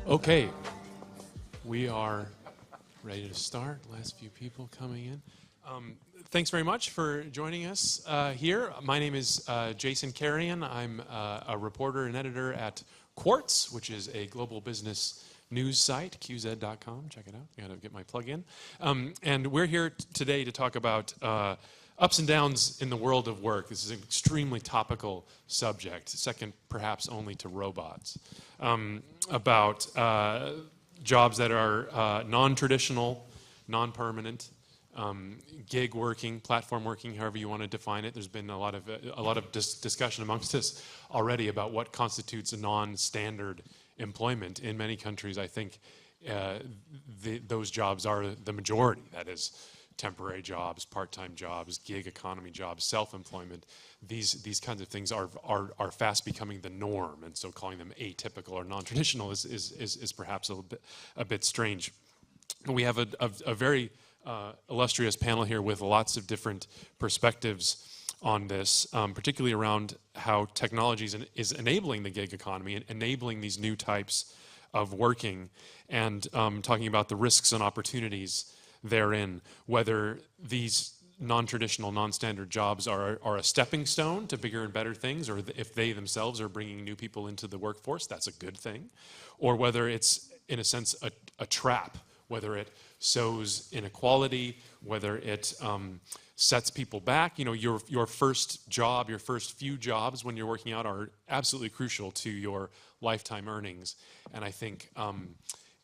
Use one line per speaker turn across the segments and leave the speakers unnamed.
Okay, we are ready to start. Last few people coming in. Thanks very much for joining us here. My name is Jason Carrion. I'm a reporter and editor at Quartz, which is a global business news site, qz.com. Check it out. I gotta get my plug in. And we're here today to talk about ups and downs in the world of work. This is an extremely topical subject, second perhaps only to robots, about jobs that are non-traditional, non-permanent, gig working, platform working, however you want to define it. There's been a lot of discussion amongst us already about what constitutes a non-standard employment. In many countries, I think those jobs are the majority. That is, temporary jobs, part-time jobs, gig economy jobs, self-employment. These kinds of things are fast becoming the norm, and so calling them atypical or non-traditional is perhaps a bit strange. We have a very illustrious panel here with lots of different perspectives on this, particularly around how technology is enabling the gig economy and enabling these new types of working, and talking about the risks and opportunities therein, whether these non-traditional, non-standard jobs are a stepping stone to bigger and better things, or if they themselves are bringing new people into the workforce, that's a good thing, or whether it's, in a sense, a trap, whether it sows inequality, whether it sets people back. You know, your first job, your first few jobs when you're working out are absolutely crucial to your lifetime earnings, and I think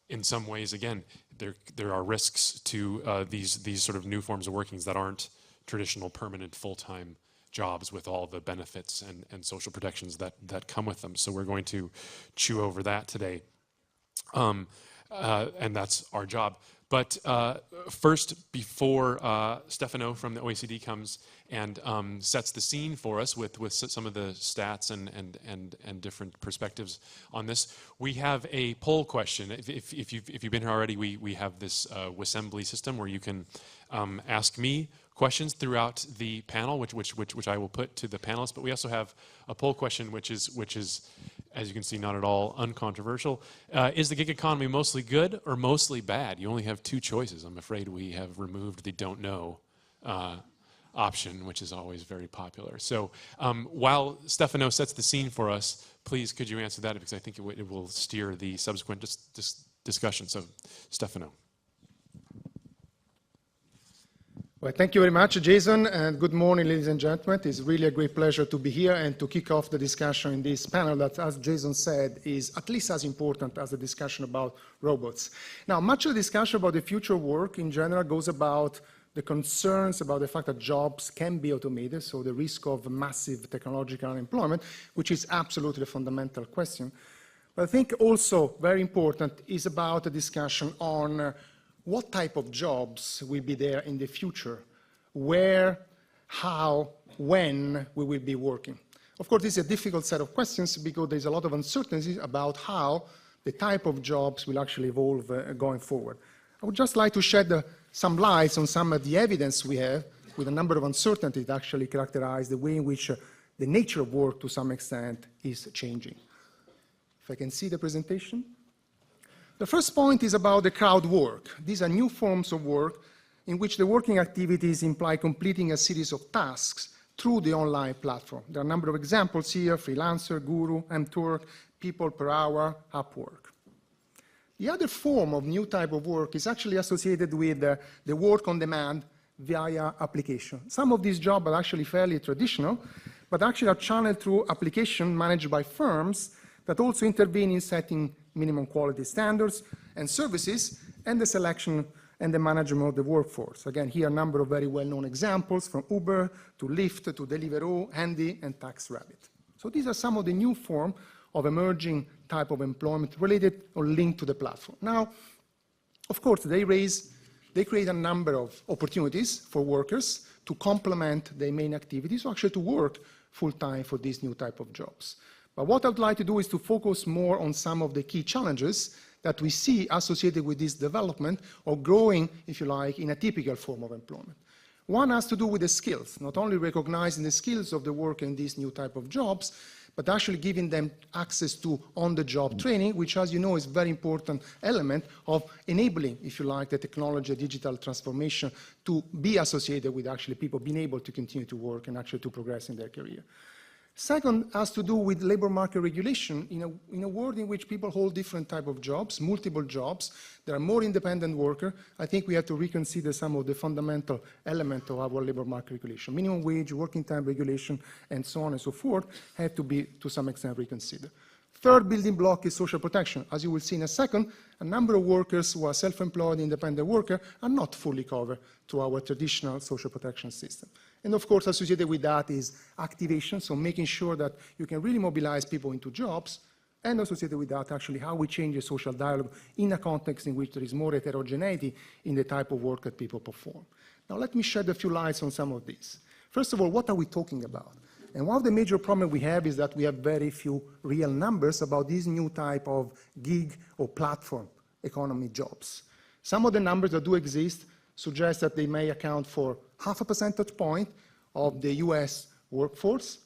in some ways, again, there are risks to these sort of new forms of workings that aren't traditional, permanent, full-time jobs with all the benefits and social protections that come with them. So we're going to chew over that today, and that's our job. But first, before Stefano from the OECD comes and sets the scene for us with some of the stats and different perspectives on this, we have a poll question. If you've been here already, we have this Wissembly system where you can ask me questions throughout the panel, which I will put to the panelists. But we also have a poll question, which is, as you can see, not at all uncontroversial. Is the gig economy mostly good or mostly bad? You only have two choices. I'm afraid we have removed the don't know option, which is always very popular. So while Stefano sets the scene for us, please could you answer that, because I think it will steer the subsequent discussion. So Stefano.
Well, thank you very much, Jason, and good morning, ladies and gentlemen. It's really a great pleasure to be here and to kick off the discussion in this panel that, as Jason said, is at least as important as the discussion about robots. Now, much of the discussion about the future of work in general goes about the concerns about the fact that jobs can be automated, so the risk of massive technological unemployment, which is absolutely a fundamental question. But I think also very important is about a discussion on what type of jobs will be there in the future, where, how, when we will be working. Of course, this is a difficult set of questions because there's a lot of uncertainty about how the type of jobs will actually evolve going forward. I would just like to shed some light on some of the evidence we have with a number of uncertainties that actually characterize the way in which the nature of work to some extent is changing. If I can see the presentation. The first point is about the crowd work. These are new forms of work in which the working activities imply completing a series of tasks through the online platform. There are a number of examples here: Freelancer, Guru, Mturk, People Per Hour, Upwork. The other form of new type of work is actually associated with the work on demand via application. Some of these jobs are actually fairly traditional, but actually are channeled through application managed by firms that also intervene in setting minimum quality standards and services, and the selection and the management of the workforce. Again, here a number of very well-known examples, from Uber to Lyft to Deliveroo, Handy, and TaxRabbit. So these are some of the new form of emerging type of employment related or linked to the platform. Now, of course, they create a number of opportunities for workers to complement their main activities, or actually to work full-time for these new type of jobs. But what I'd like to do is to focus more on some of the key challenges that we see associated with this development, or growing, if you like, in a typical form of employment. One has to do with the skills, not only recognizing the skills of the worker in these new type of jobs, but actually giving them access to on-the-job training, which, as you know, is a very important element of enabling, if you like, the technology, digital transformation to be associated with actually people being able to continue to work and actually to progress in their career. Second has to do with labor market regulation in a world in which people hold different type of jobs, multiple jobs. There are more independent workers. I think we have to reconsider some of the fundamental elements of our labor market regulation. Minimum wage, working time regulation, and so on and so forth have to be, to some extent, reconsidered. Third building block is social protection. As you will see in a second, a number of workers who are self-employed, independent workers are not fully covered through our traditional social protection system. And of course, associated with that is activation, so making sure that you can really mobilize people into jobs, and associated with that, actually, how we change the social dialogue in a context in which there is more heterogeneity in the type of work that people perform. Now, let me shed a few lights on some of these. First of all, what are we talking about? And one of the major problems we have is that we have very few real numbers about these new type of gig or platform economy jobs. Some of the numbers that do exist suggest that they may account for 0.5 percentage point of the US workforce.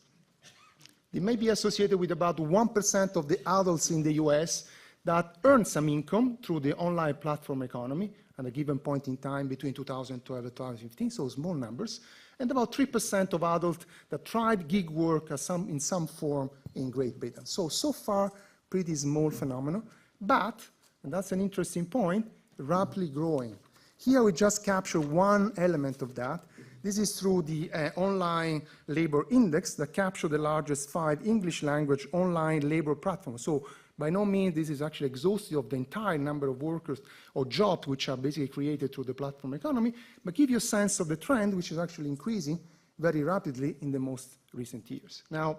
They may be associated with about 1% of the adults in the US that earn some income through the online platform economy at a given point in time between 2012 and 2015, so small numbers, and about 3% of adults that tried gig work in some form in Great Britain. So far, pretty small phenomenon, but, and that's an interesting point, rapidly growing. Here we just capture one element of that. This is through the online labor index that capture the largest 5 English language online labor platforms. So by no means this is actually exhaustive of the entire number of workers or jobs which are basically created through the platform economy, but give you a sense of the trend which is actually increasing very rapidly in the most recent years. Now,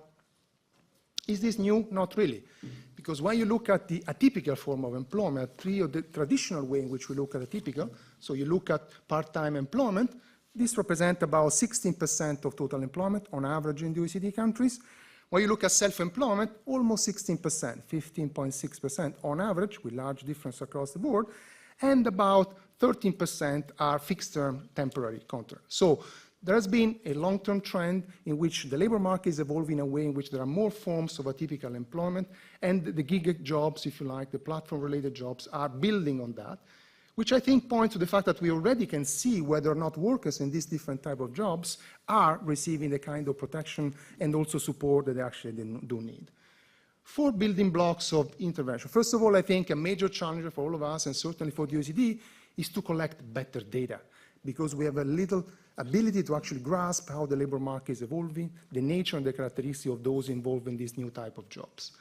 is this new? Not really. Because when you look at the atypical form of employment, the traditional way in which we look at atypical, so you look at part-time employment, this represents about 16% of total employment on average in the OECD countries. When you look at self-employment, almost 16%, 15.6% on average, with large difference across the board, and about 13% are fixed-term temporary contracts. So there has been a long-term trend in which the labor market is evolving in a way in which there are more forms of atypical employment, and the gig jobs, if you like, the platform-related jobs, are building on that, which I think points to the fact that we already can see whether or not workers in these different type of jobs are receiving the kind of protection and also support that they actually do need. 4 building blocks of intervention. First of all, I think a major challenge for all of us, and certainly for the OECD, is to collect better data, because we have a little ability to actually grasp how the labor market is evolving, the nature and the characteristics of those involved in these new type of jobs.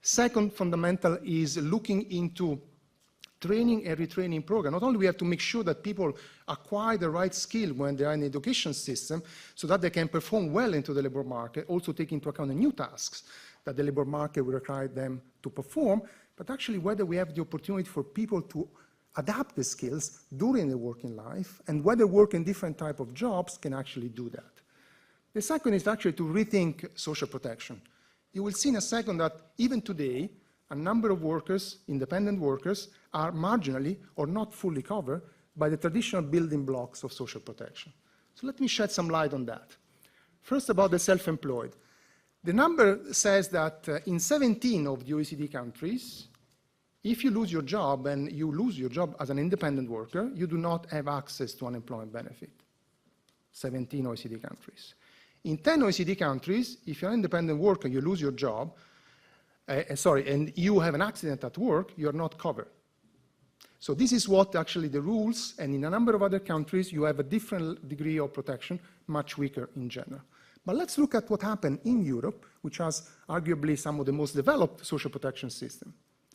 Second fundamental is looking into training and retraining program. Not only we have to make sure that people acquire the right skill when they are in the education system so that they can perform well into the labor market, also take into account the new tasks that the labor market will require them to perform, but actually whether we have the opportunity for people to adapt the skills during their working life, and whether work in different type of jobs can actually do that. The second is actually to rethink social protection. You will see in a second that even today, a number of workers, independent workers, are marginally or not fully covered by the traditional building blocks of social protection. So let me shed some light on that. First, about the self-employed. The number says that in 17 of the OECD countries, if you lose your job and you lose your job as an independent worker, you do not have access to unemployment benefit. 17 OECD countries. In 10 OECD countries, if you're an independent worker, you lose your job, and you have an accident at work, you're not covered. So this is what actually the rules, and in a number of other countries, you have a different degree of protection, much weaker in general. But let's look at what happened in Europe, which has arguably some of the most developed social protection system.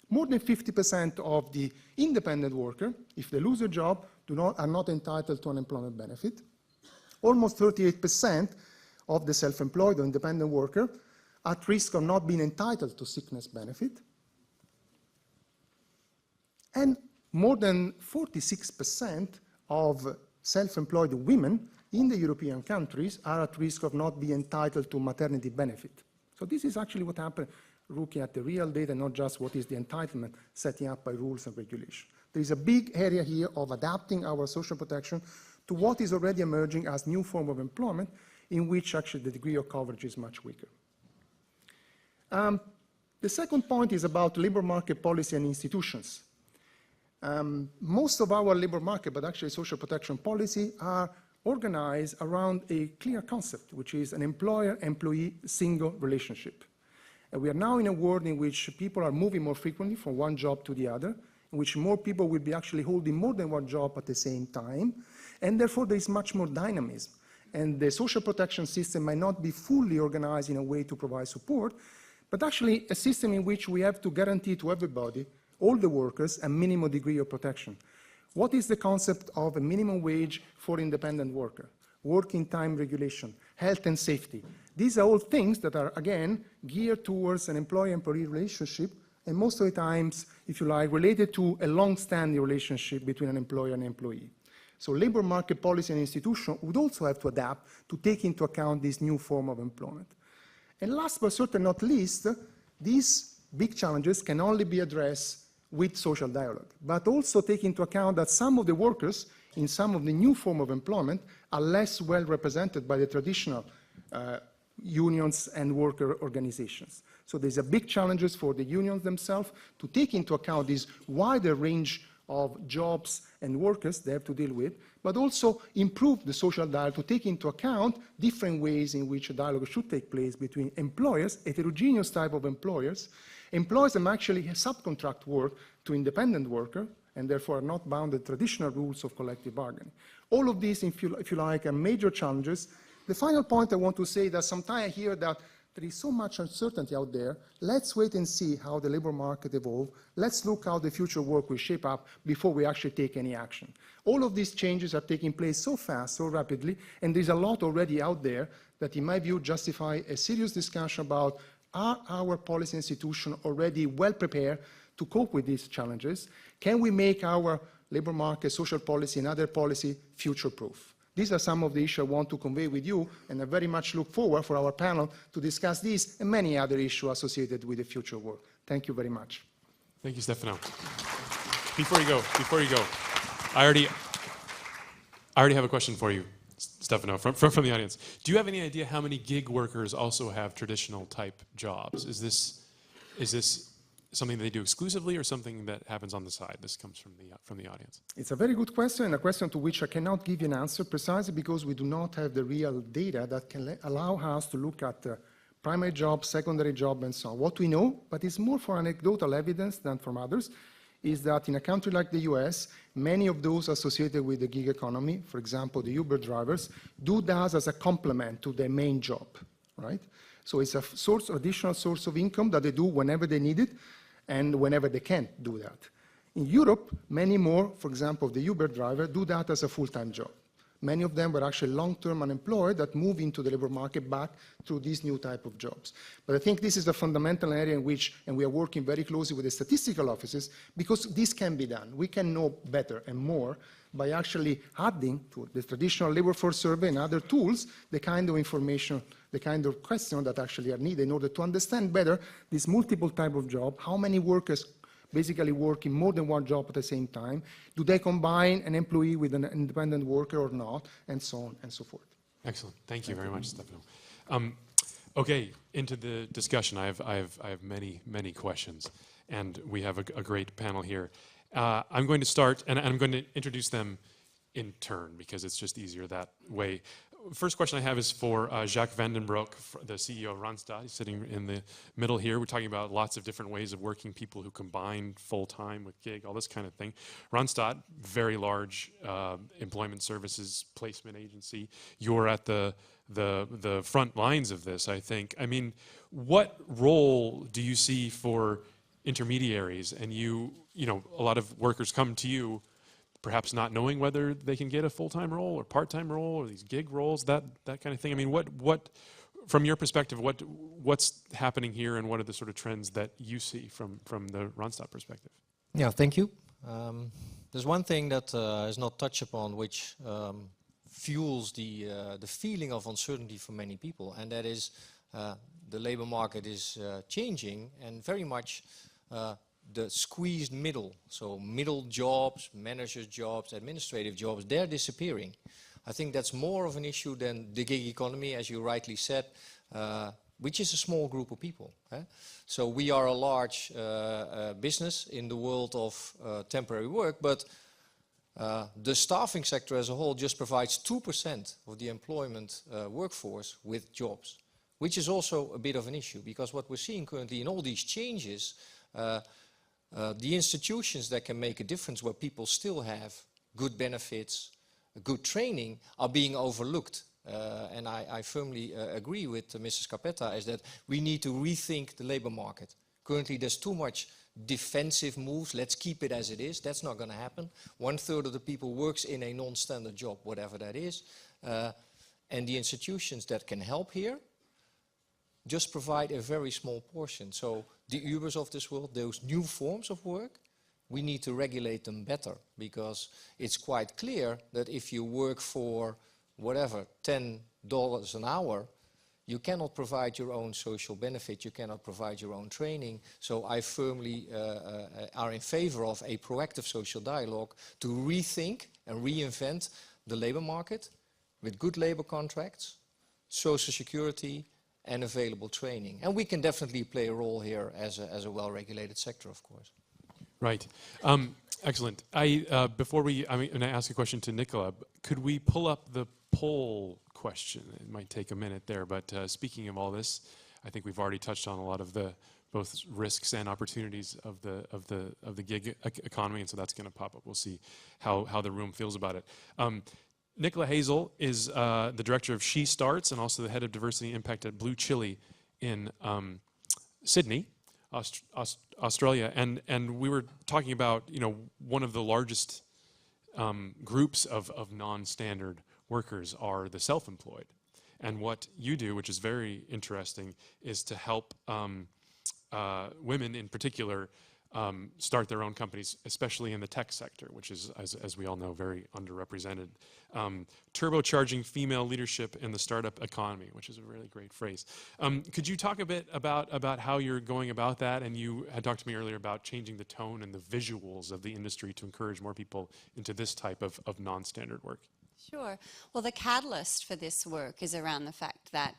More than 50% of the independent workers, if they lose a job, are not entitled to unemployment benefit. Almost 38% of the self-employed or independent worker at risk of not being entitled to sickness benefit. And more than 46% of self-employed women in the European countries are at risk of not being entitled to maternity benefit. So this is actually what happened, looking at the real data, not just what is the entitlement setting up by rules and regulation. There is a big area here of adapting our social protection to what is already emerging as new form of employment, in which actually the degree of coverage is much weaker. The second point is about labor market policy and institutions. Most of our labor market, but actually social protection policy, are organized around a clear concept, which is an employer-employee single relationship. And we are now in a world in which people are moving more frequently from one job to the other, in which more people will be actually holding more than one job at the same time, and therefore there is much more dynamism. And the social protection system might not be fully organized in a way to provide support, but actually a system in which we have to guarantee to everybody, all the workers, a minimum degree of protection. What is the concept of a minimum wage for independent worker? Working time regulation, health and safety. These are all things that are, again, geared towards an employer-employee relationship, and most of the times, if you like, related to a long-standing relationship between an employer and employee. So labor market policy and institution would also have to adapt to take into account this new form of employment. And last but certainly not least, these big challenges can only be addressed with social dialogue, but also take into account that some of the workers in some of the new form of employment are less well represented by the traditional unions and worker organizations. So there's a big challenges for the unions themselves to take into account this wider range of jobs and workers they have to deal with, but also improve the social dialogue to take into account different ways in which a dialogue should take place between employers, heterogeneous type of employers that actually subcontract work to independent workers, and therefore are not bound to traditional rules of collective bargaining. All of these, if you like, are major challenges. The final point I want to say that sometimes I hear that there is so much uncertainty out there. Let's wait and see how the labor market evolves. Let's look how the future work will shape up before we actually take any action. All of these changes are taking place so fast, so rapidly, and there's a lot already out there that, in my view, justify a serious discussion about are our policy institutions already well prepared to cope with these challenges? Can we make our labor market, social policy, and other policy future-proof? These are some of the issues I want to convey with you, and I very much look forward for our panel to discuss these and many other issues associated with the future work. Thank you very much.
Thank you, Stefano. Before you go, I already have a question for you, Stefano, from the audience. Do you have any idea how many gig workers also have traditional type jobs? Is this something that they do exclusively or something that happens on the side? This comes from the audience.
It's a very good question, and a question to which I cannot give you an answer precisely because we do not have the real data that can allow us to look at primary job, secondary job, and so on. What we know, but it's more for anecdotal evidence than from others, is that in a country like the US, many of those associated with the gig economy, for example, the Uber drivers, do that as a complement to their main job, right? So it's a additional source of income that they do whenever they need it and whenever they can't do that. In Europe, many more, for example, the Uber driver, do that as a full-time job. Many of them were actually long-term unemployed that move into the labor market back through these new type of jobs. But I think this is a fundamental area in which, and we are working very closely with the statistical offices, because this can be done. We can know better and more by actually adding to the traditional labor force survey and other tools the kind of information, the kind of question that actually are needed in order to understand better this multiple type of job, how many workers basically working more than one job at the same time. Do they combine an employee with an independent worker or not, and so on and so forth.
Excellent. Thank you very much, Stefano. Okay, into the discussion. I have many questions, and we have a great panel here. I'm going to start, and I'm going to introduce them in turn because it's just easier that way. First question I have is for Jacques van den Broek, the CEO of Randstad. He's sitting in the middle here. We're talking about lots of different ways of working, people who combine full-time with gig, all this kind of thing. Randstad, very large employment services placement agency. You're at the front lines of this, I think. I mean, what role do you see for intermediaries? And you know, a lot of workers come to you perhaps not knowing whether they can get a full-time role or part-time role or these gig roles, that kind of thing. I mean, what from your perspective, what's happening here, and what are the sort of trends that you see from the Randstad perspective?
Yeah, thank you. There's one thing that is not touched upon, which fuels the feeling of uncertainty for many people, and that is the labor market is changing, and very much the squeezed middle, so middle jobs, managers' jobs, administrative jobs, they're disappearing. I think that's more of an issue than the gig economy, as you rightly said. which is a small group of people. So we are a large business in the world of temporary work, but the staffing sector as a whole just provides 2% of the employment workforce with jobs, which is also a bit of an issue, because what we're seeing currently in all these changes, the institutions that can make a difference where people still have good benefits, good training, are being overlooked. And I firmly agree with Mrs. Capetta, is that we need to rethink the labor market. Currently there's too much defensive moves, let's keep it as it is. That's not going to happen. 1/3 of the people works in a non-standard job, whatever that is. And the institutions that can help here just provide a very small portion. So the Ubers of this world, those new forms of work, we need to regulate them better, because it's quite clear that if you work for whatever, $10 an hour, you cannot provide your own social benefit, you cannot provide your own training. So I firmly are in favor of a proactive social dialogue to rethink and reinvent the labor market with good labor contracts, social security, and available training. And we can definitely play a role here as a well-regulated sector, of course.
Right. Excellent. Before I'm going to ask a question to Nicola. Could we pull up the poll question? It might take a minute there, but speaking of all this, I think we've already touched on a lot of the both risks and opportunities of the gig economy, and so that's going to pop up. We'll see how the room feels about it. Nicola Hazel is the director of She Starts and also the head of diversity impact at Blue Chili in Sydney, Australia. And we were talking about, one of the largest groups of non-standard workers are the self-employed. And what you do, which is very interesting, is to help women in particular start their own companies, especially in the tech sector, which is, as we all know, very underrepresented. Turbocharging female leadership in the startup economy, which is a really great phrase. Could you talk a bit about how you're going about that? And you had talked to me earlier about changing the tone and the visuals of the industry to encourage more people into this type of non-standard work.
Sure. Well, the catalyst for this work is around the fact that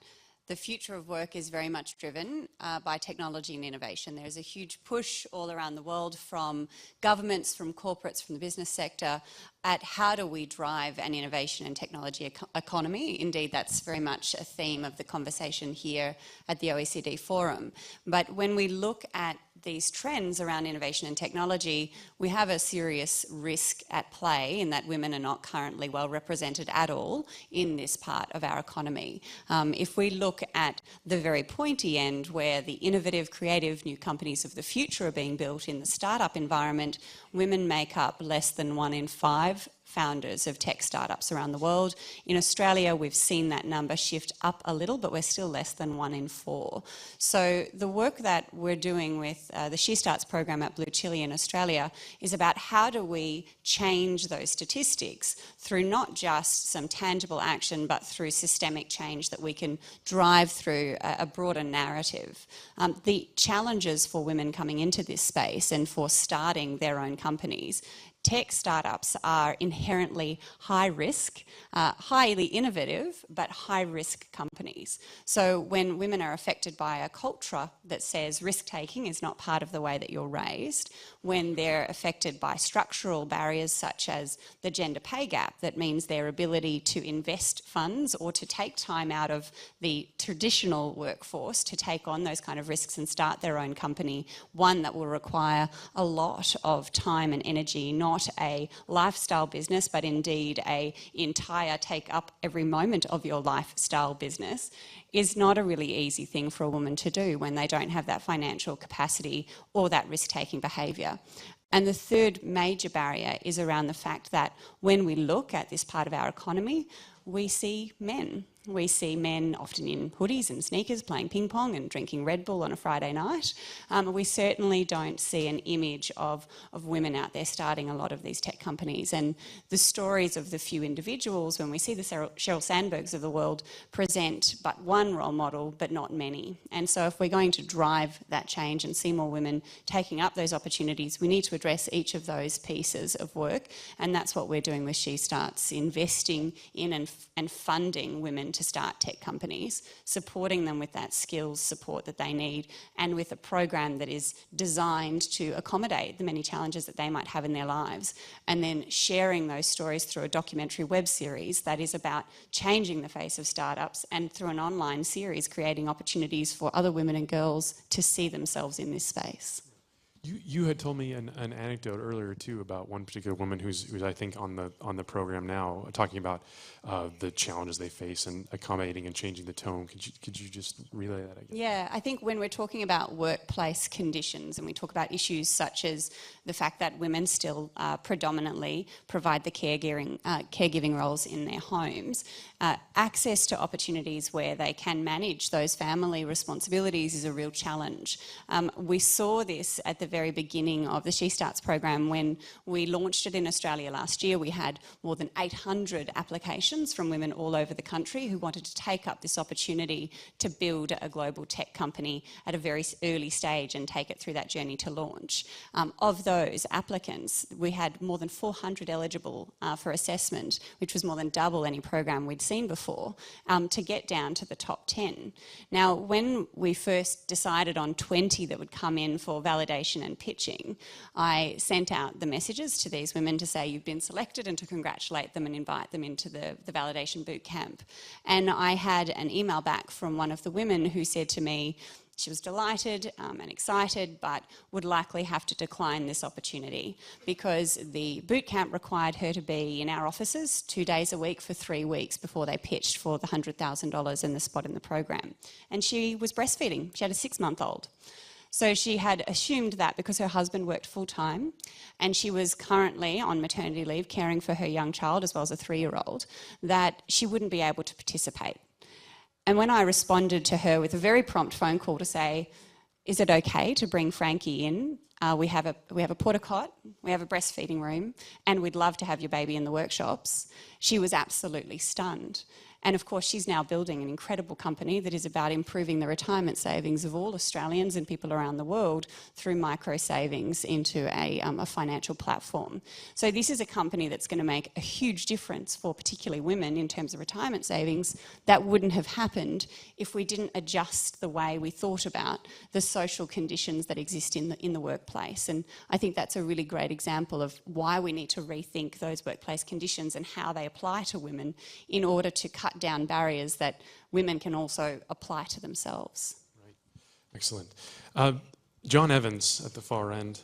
the future of work is very much driven by technology and innovation. There's a huge push all around the world from governments, from corporates, from the business sector at how do we drive an innovation and technology economy. Indeed, that's very much a theme of the conversation here at the OECD Forum. But when we look at these trends around innovation and technology, we have a serious risk at play in that women are not currently well represented at all in this part of our economy. If we look at the very pointy end where the innovative, creative new companies of the future are being built in the startup environment, women make up less than 1 in 5 founders of tech startups around the world. In Australia, we've seen that number shift up a little, but we're still less than 1 in 4. So the work that we're doing with the She Starts program at Blue Chili in Australia is about how do we change those statistics through not just some tangible action, but through systemic change that we can drive through a broader narrative. The challenges for women coming into this space and for starting their own companies, tech startups are inherently high risk, highly innovative, but high risk companies. So when women are affected by a culture that says risk taking is not part of the way that you're raised, when they're affected by structural barriers such as the gender pay gap, that means their ability to invest funds or to take time out of the traditional workforce to take on those kind of risks and start their own company, one that will require a lot of time and energy, not a lifestyle business, but indeed a entire take up every moment of your lifestyle business, is not a really easy thing for a woman to do when they don't have that financial capacity or that risk-taking behaviour. And the third major barrier is around the fact that when we look at this part of our economy, we see men. We see men often in hoodies and sneakers playing ping pong and drinking Red Bull on a Friday night. We certainly don't see an image of women out there starting a lot of these tech companies. And the stories of the few individuals, when we see the Sheryl Sandbergs of the world, present but one role model, but not many. And so if we're going to drive that change and see more women taking up those opportunities, we need to address each of those pieces of work. And that's what we're doing with She Starts, investing in and funding women women to start tech companies, supporting them with that skills support that they need, and with a program that is designed to accommodate the many challenges that they might have in their lives, and then sharing those stories through a documentary web series that is about changing the face of startups, and through an online series creating opportunities for other women and girls to see themselves in this space.
You had told me an anecdote earlier too about one particular woman who's I think on the program now, talking about the challenges they face and accommodating and changing the tone. Could you just relay that again?
Yeah, I think when we're talking about workplace conditions and we talk about issues such as the fact that women still predominantly provide the caregiving roles in their homes, access to opportunities where they can manage those family responsibilities is a real challenge. We saw this at the very beginning of the She Starts program when we launched it in Australia last year. We had more than 800 applications from women all over the country who wanted to take up this opportunity to build a global tech company at a very early stage and take it through that journey to launch. Of those applicants, we had more than 400 eligible for assessment, which was more than double any program we'd seen before, to get down to the top 10. Now, when we first decided on 20 that would come in for validation and pitching, I sent out the messages to these women to say you've been selected and to congratulate them and invite them into the validation boot camp. And I had an email back from one of the women who said to me she was delighted and excited, but would likely have to decline this opportunity because the boot camp required her to be in our offices 2 days a week for 3 weeks before they pitched for the $100,000 and the spot in the program. And she was breastfeeding. She had a 6-month-old. So she had assumed that because her husband worked full-time and she was currently on maternity leave caring for her young child as well as a 3-year-old, that she wouldn't be able to participate. And when I responded to her with a very prompt phone call to say, is it okay to bring Frankie in? We have a porta cot, we have a breastfeeding room, and we'd love to have your baby in the workshops. She was absolutely stunned. And of course, she's now building an incredible company that is about improving the retirement savings of all Australians and people around the world through micro savings into a financial platform. So this is a company that's going to make a huge difference for particularly women in terms of retirement savings that wouldn't have happened if we didn't adjust the way we thought about the social conditions that exist in the workplace. And I think that's a really great example of why we need to rethink those workplace conditions and how they apply to women in order to cut down barriers that women can also apply to themselves.
Right. Excellent. John Evans at the far end,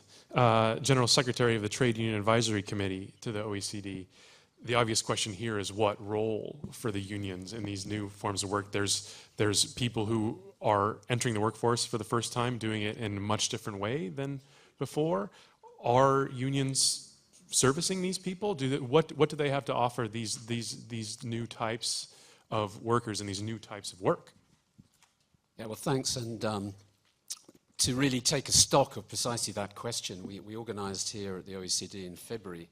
General Secretary of the Trade Union Advisory Committee to the OECD. The obvious question here is what role for the unions in these new forms of work? There's people who are entering the workforce for the first time, doing it in a much different way than before. Are unions servicing these people? What do they have to offer these new types of workers and these new types of work?
Yeah, well, thanks. And to really take a stock of precisely that question, we organised here at the OECD in February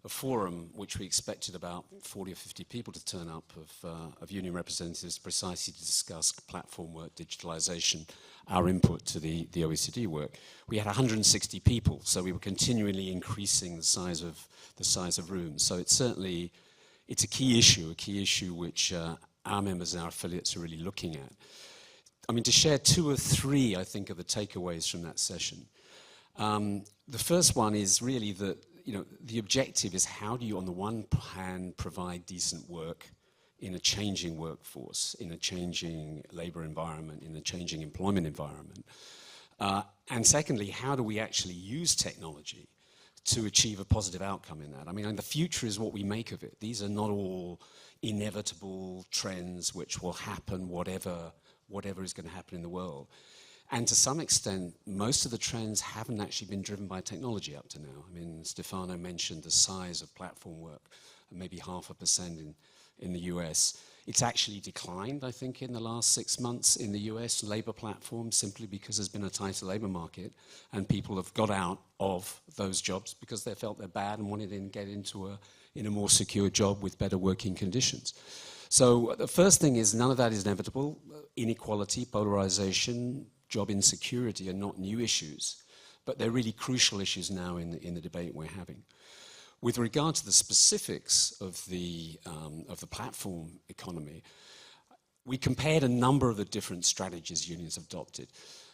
a forum which we expected about 40 or 50 people to turn up of union representatives precisely to discuss platform work, digitalisation, our input to the OECD work. We had 160 people, so we were continually increasing the size of rooms. So it's a key issue which our members and our affiliates are really looking at. I mean, to share 2 or 3, I think, of the takeaways from that session. The first one is really that, the objective is how do you, on the one hand, provide decent work in a changing workforce, in a changing labour environment, in a changing employment environment. And secondly, how do we actually use technology to achieve a positive outcome in that? I mean, and the future is what we make of it. These are not all inevitable trends which will happen whatever is going to happen in the world. And to some extent, most of the trends haven't actually been driven by technology up to now. I mean, Stefano mentioned the size of platform work, maybe 0.5% in the US. It's actually declined, I think, in the last 6 months in the US labour platform simply because there's been a tighter labour market and people have got out of those jobs because they felt they're bad and wanted to get into a more secure job with better working conditions. So the first thing is none of that is inevitable. Inequality, polarisation, job insecurity are not new issues, but they're really crucial issues now in the debate we're having. With regard to the specifics of the platform economy, we compared a number of the different strategies unions have adopted.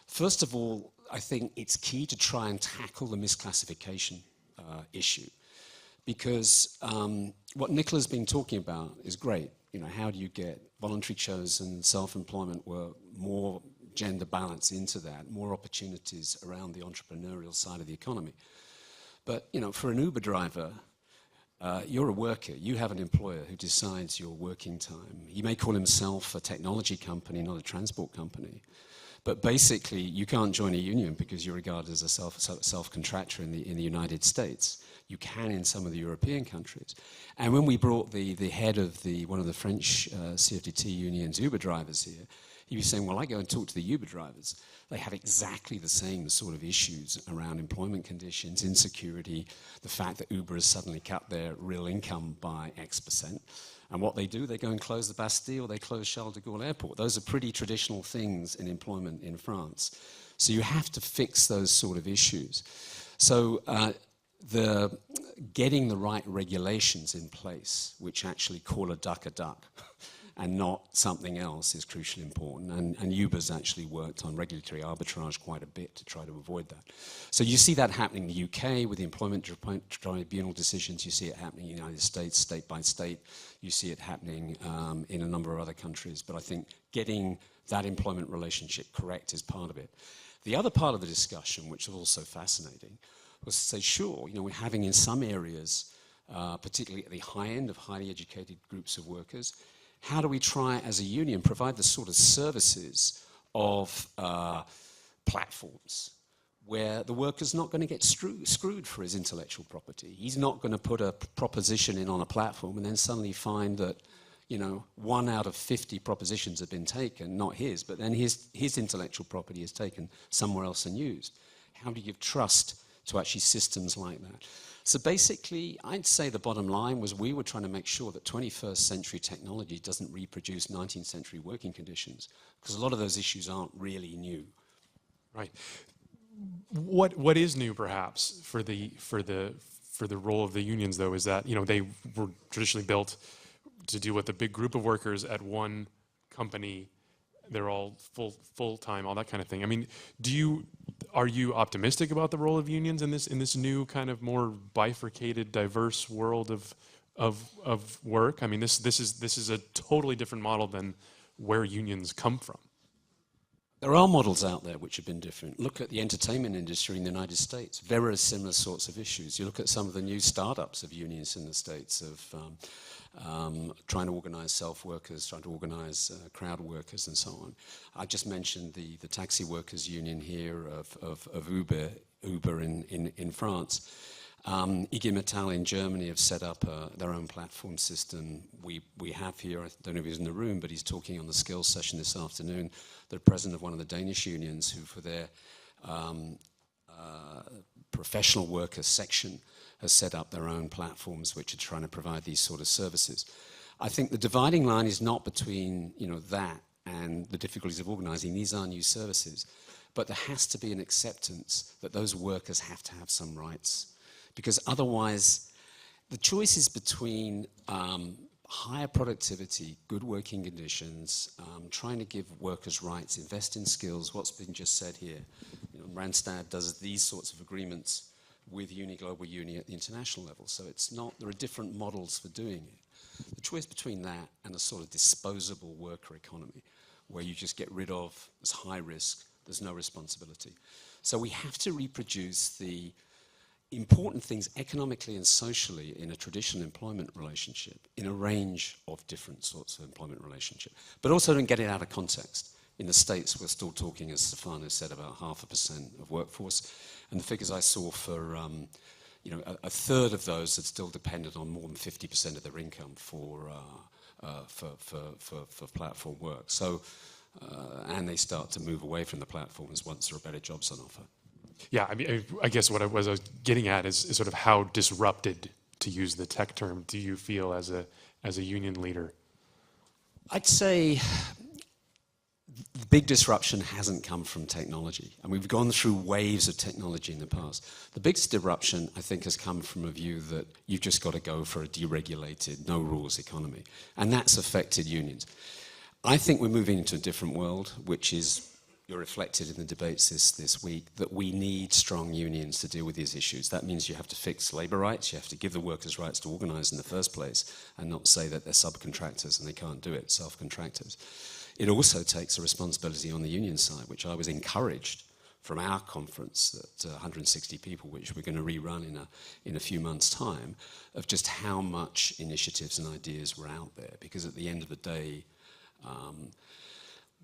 First of all, I think it's key to try and tackle the misclassification issue, because what Nicola's been talking about is great. You know, how do you get voluntary chosen self-employment work, more gender balance into that, more opportunities around the entrepreneurial side of the economy. But, you know, for an Uber driver, you're a worker. You have an employer who decides your working time. He may call himself a technology company, not a transport company. But basically, you can't join a union because you're regarded as a self-contractor in the United States. You can in some of the European countries. And when we brought the head of one of the French CFDT unions, Uber drivers here, he was saying, well, I go and talk to the Uber drivers. They have exactly the same sort of issues around employment conditions, insecurity, the fact that Uber has suddenly cut their real income by X%. And what they do, they go and close the Bastille, they close Charles de Gaulle Airport. Those are pretty traditional things in employment in France. So you have to fix those sort of issues. So getting the right regulations in place, which actually call a duck and not something else, is crucially important. And Uber's actually worked on regulatory arbitrage quite a bit to try to avoid that. So you see that happening in the UK with the employment tribunal decisions. You see it happening in the United States, state by state. You see it happening in a number of other countries. But I think getting that employment relationship correct is part of it. The other part of the discussion, which was also fascinating, was to say, sure, you know, we're having in some areas, particularly at the high end of highly educated groups of workers, how do we try as a union provide the sort of services of platforms where the worker's not going to get screwed for his intellectual property. He's not going to put a proposition in on a platform and then suddenly find that, you know, 1 out of 50 propositions have been taken, not his, but then his intellectual property is taken somewhere else and used. How do you give trust to actually systems like that? So basically, I'd say the bottom line was we were trying to make sure that 21st century technology doesn't reproduce 19th century working conditions, because a lot of those issues aren't really new.
Right. What is new, perhaps, for the role of the unions, though, is that, you know, they were traditionally built to deal with a big group of workers at one company. They're all full-time, all that kind of thing. I mean, are you optimistic about the role of unions in this new kind of more bifurcated, diverse world of work? I mean, this is a totally different model than where unions come from.
There are models out there which have been different. Look at the entertainment industry in the United States. Very similar sorts of issues. You look at some of the new startups of unions in the States of trying to organize self-workers, trying to organize crowd workers and so on. I just mentioned the taxi workers union here of Uber in France. IG Metall in Germany have set up their own platform system. We have here, I don't know if he's in the room, but he's talking on the skills session this afternoon, the president of one of the Danish unions who for their professional worker section has set up their own platforms which are trying to provide these sort of services. I think the dividing line is not between, you know, that and the difficulties of organizing. These are new services. But there has to be an acceptance that those workers have to have some rights. Because otherwise, the choice is between higher productivity, good working conditions, trying to give workers rights, invest in skills, what's been just said here. You know, Randstad does these sorts of agreements with Global Uni at the international level. So it's not, there are different models for doing it. The choice between that and a sort of disposable worker economy, where you just get rid of, there's high risk, there's no responsibility. So we have to reproduce the important things economically and socially in a traditional employment relationship in a range of different sorts of employment relationship. But also don't get it out of context. In the States, we're still talking, as Stefano said, about 0.5% of workforce. And the figures I saw for, you know, a third of those had still depended on more than 50% of their income for platform work. So, and they start to move away from the platforms once there are better jobs on offer.
Yeah, I mean, I guess what I was getting at is sort of how disrupted, to use the tech term, do you feel as a union leader?
I'd say the big disruption hasn't come from technology. And we've gone through waves of technology in the past. The biggest disruption, I think, has come from a view that you've just got to go for a deregulated, no rules economy. And that's affected unions. I think we're moving into a different world, which is, you're reflected in the debates this week, that we need strong unions to deal with these issues. That means you have to fix labour rights, you have to give the workers rights to organise in the first place, and not say that they're subcontractors and they can't do it, self-contractors. It also takes a responsibility on the union side, which I was encouraged from our conference, that 160 people, which we're going to rerun in a few months' time, of just how much initiatives and ideas were out there. Because at the end of the day,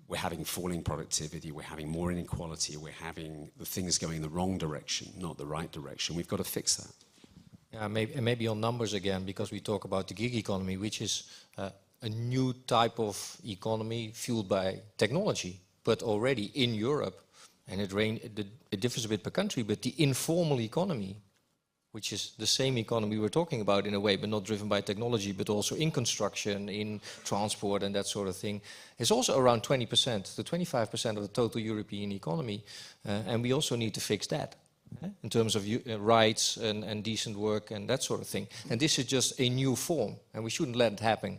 we're having falling productivity, we're having more inequality, we're having the things going in the wrong direction, not the right direction. We've got to fix that.
Yeah, maybe on numbers again, because we talk about the gig economy, which is a new type of economy fueled by technology, but already in Europe, and it differs a bit per country, but the informal economy, which is the same economy we're talking about in a way, but not driven by technology, but also in construction, in transport and that sort of thing, is also around 20% to 25% of the total European economy. And we also need to fix that in terms of rights and decent work and that sort of thing. And this is just a new form, and we shouldn't let it happen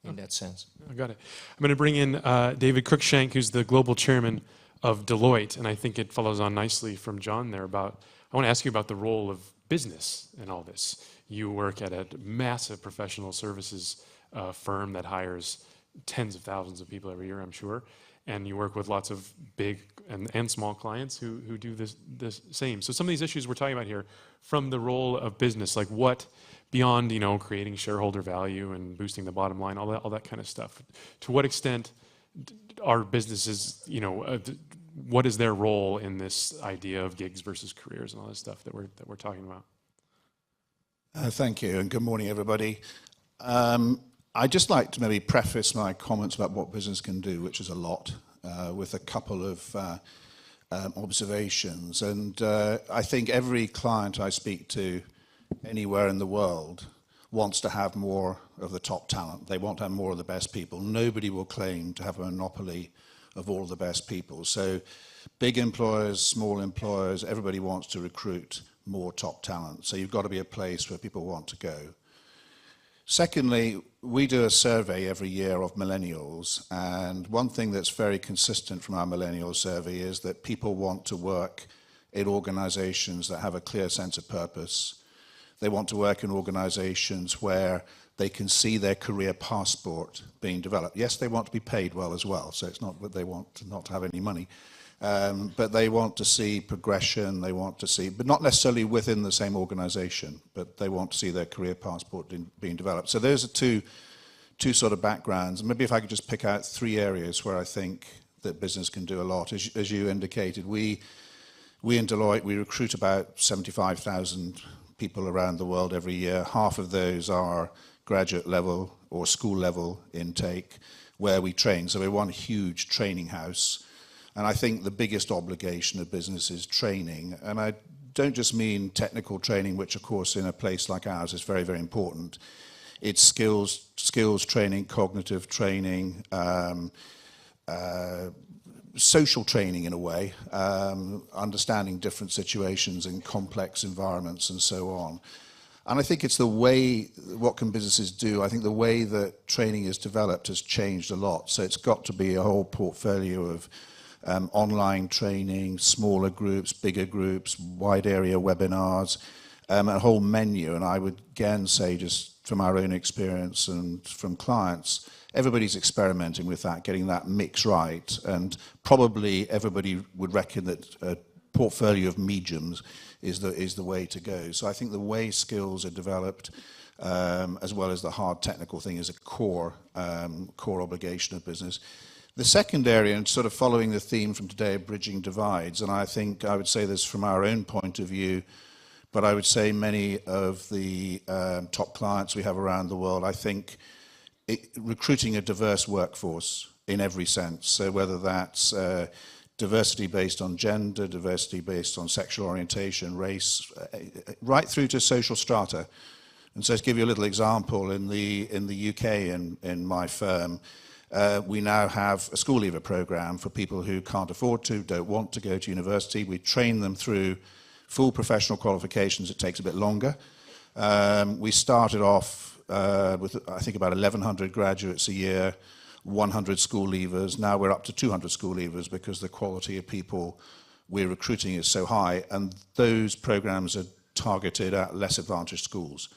in that sense.
I got it. I'm going to bring in David Cruikshank, who's the global chairman of Deloitte, and I think it follows on nicely from John there about, I want to ask you about the role of business in all this. You work at a massive professional services firm that hires tens of thousands of people every year, I'm sure, and you work with lots of big and small clients who do this same. So some of these issues we're talking about here, from the role of business, like what, beyond, you know, creating shareholder value and boosting the bottom line, all that kind of stuff, to what extent are businesses, you know, what is their role in this idea of gigs versus careers and all this stuff that we're talking about?
Thank you, and good morning, everybody. I'd just like to maybe preface my comments about what business can do, which is a lot, with a couple of observations. And I think every client I speak to anywhere in the world wants to have more of the top talent. They want to have more of the best people. Nobody will claim to have a monopoly of all the best people. So big employers, small employers, everybody wants to recruit more top talent. So you've got to be a place where people want to go. Secondly, we do a survey every year of millennials, and one thing that's very consistent from our millennial survey is that people want to work in organizations that have a clear sense of purpose. They want to work in organizations where they can see their career passport being developed. Yes, they want to be paid well as well, so it's not that they want not to have any money. But they want to see progression, they want to see, but not necessarily within the same organization, but they want to see their career passport being developed. So those are two sort of backgrounds. Maybe if I could just pick out three areas where I think that business can do a lot. As you indicated, we in Deloitte, we recruit about 75,000 people around the world every year. Half of those are graduate level or school level intake where we train. So we're one huge training house. And I think the biggest obligation of business is training. And I don't just mean technical training, which of course in a place like ours is very, very important. It's skills training, cognitive training, social training in a way, understanding different situations in complex environments and so on. And I think it's the way, what can businesses do? I think the way that training is developed has changed a lot. So it's got to be a whole portfolio of online training, smaller groups, bigger groups, wide area webinars, a whole menu. And I would again say, just from our own experience and from clients, everybody's experimenting with that, getting that mix right. And probably everybody would reckon that a portfolio of mediums is the way to go. So I think the way skills are developed, as well as the hard technical thing, is a core obligation of business. The second area, and sort of following the theme from today of bridging divides, and I think I would say this from our own point of view, but I would say many of the top clients we have around the world, I think recruiting a diverse workforce in every sense. So whether that's diversity based on gender, diversity based on sexual orientation, race, right through to social strata. And so to give you a little example, in the UK, in my firm, we now have a school leaver program for people who can't afford to, don't want to go to university. We train them through full professional qualifications. It takes a bit longer. We started off with, I think, about 1,100 graduates a year 100 school leavers. Now we're up to 200 school leavers because the quality of people we're recruiting is so high, and those programs are targeted at less advantaged schools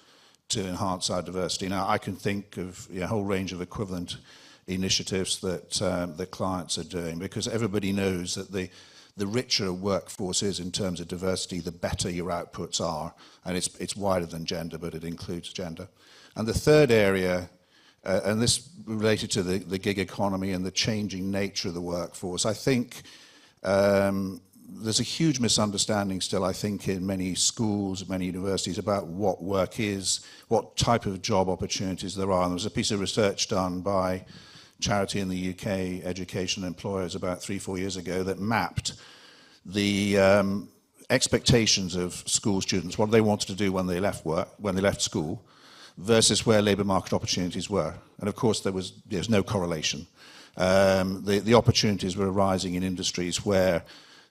to enhance our diversity. Now, I can think of a whole range of equivalent initiatives that the clients are doing, because everybody knows that the richer a workforce is in terms of diversity, the better your outputs are. And it's wider than gender, but it includes gender. And the third area, and this related to the gig economy and the changing nature of the workforce, I think there's a huge misunderstanding still, I think, in many schools, many universities about what work is, what type of job opportunities there are. And there was a piece of research done by charity in the UK, Education Employers, about 3-4 years ago that mapped the expectations of school students, what they wanted to do when they left work, when they left school, versus where labour market opportunities were. And of course, there's no correlation. The opportunities were arising in industries where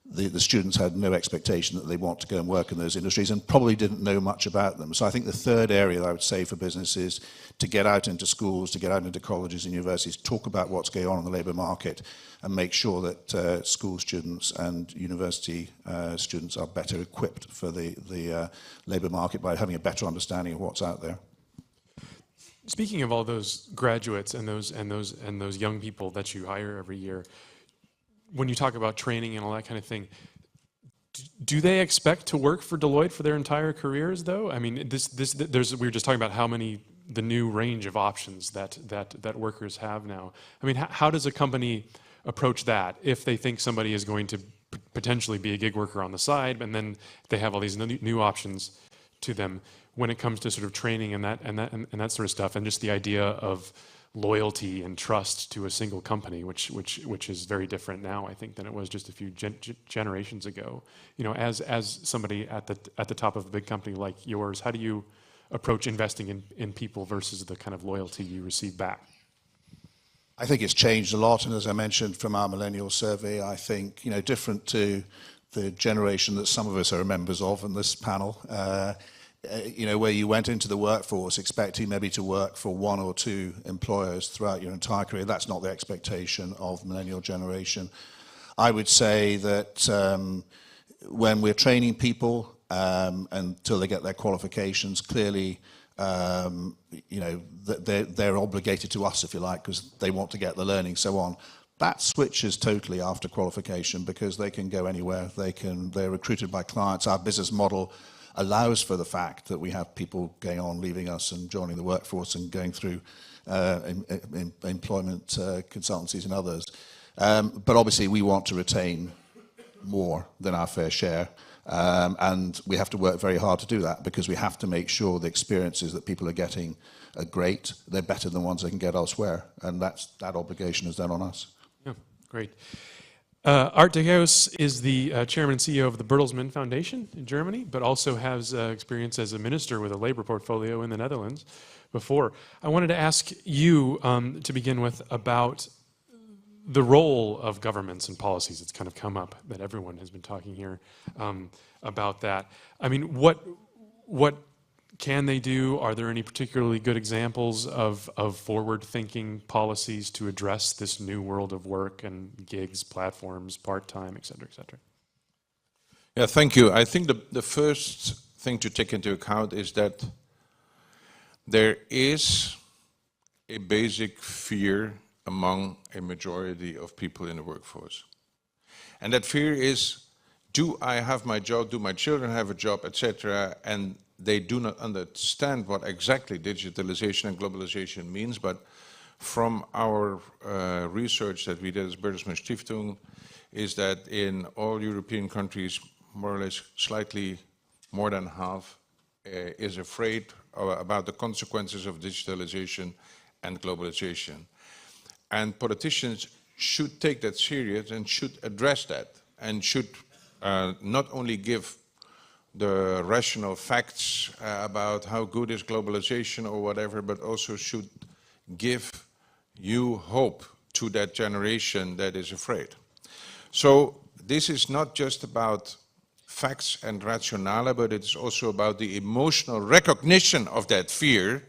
the students had no expectation that they want to go and work in those industries and probably didn't know much about them. So I think the third area that I would say for business is to get out into schools, to get out into colleges and universities, talk about what's going on in the labour market and make sure that school students and university students are better equipped for the labour market by having a better understanding of what's out there.
Speaking of all those graduates and those young people that you hire every year, when you talk about training and all that kind of thing, do they expect to work for Deloitte for their entire careers, though? I mean, we were just talking about the new range of options that workers have now. I mean, how does a company approach that if they think somebody is going to potentially be a gig worker on the side, and then they have all these new options to them when it comes to sort of training and that sort of stuff, and just the idea of loyalty and trust to a single company, which is very different now, I think, than it was just a few generations ago. You know, as somebody at the top of a big company like yours, how do you approach investing in people versus the kind of loyalty you receive back?
I think it's changed a lot, and as I mentioned from our millennial survey, I think, different to the generation that some of us are members of in this panel, where you went into the workforce expecting maybe to work for one or two employers throughout your entire career. That's not the expectation of millennial generation. I would say that when we're training people until they get their qualifications, clearly, they're obligated to us, if you like, because they want to get the learning, so on. That switches totally after qualification because they can go anywhere. They're recruited by clients. Our business model allows for the fact that we have people going on, leaving us and joining the workforce and going through employment consultancies and others. But obviously we want to retain more than our fair share. And we have to work very hard to do that because we have to make sure the experiences that people are getting are great. They're better than ones they can get elsewhere. And that obligation is then on us.
Yeah, great. Art de Geus is the chairman and CEO of the Bertelsmann Foundation in Germany, but also has experience as a minister with a labor portfolio in the Netherlands before. I wanted to ask you, to begin with, about the role of governments and policies. It's kind of come up that everyone has been talking here about that. I mean, what can they do? Are there any particularly good examples of forward-thinking policies to address this new world of work and gigs, platforms, part-time, et cetera, et cetera?
Yeah, thank you. I think the first thing to take into account is that there is a basic fear among a majority of people in the workforce. And that fear is, do I have my job, do my children have a job, etc., and they do not understand what exactly digitalization and globalization means, but from our research that we did as Bertelsmann Stiftung is that in all European countries, more or less slightly more than half is afraid about the consequences of digitalization and globalization. And politicians should take that serious and should address that and should not only give the rational facts about how good is globalization or whatever, but also should give you hope to that generation that is afraid. So this is not just about facts and rationale, but it's also about the emotional recognition of that fear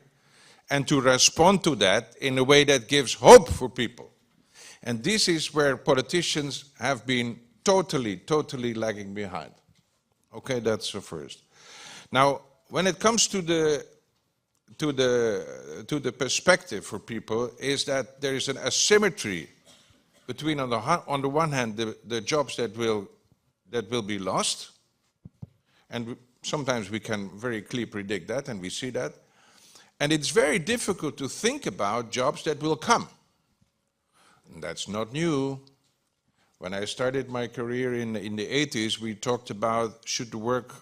and to respond to that in a way that gives hope for people. And this is where politicians have been totally lagging behind. Okay, that's the first. Now, when it comes to the perspective for people, is that there is an asymmetry between, on the one hand, the jobs that will be lost, and sometimes we can very clearly predict that, and we see that. And it's very difficult to think about jobs that will come. And that's not new. When I started my career in the 80s, we talked about, should the work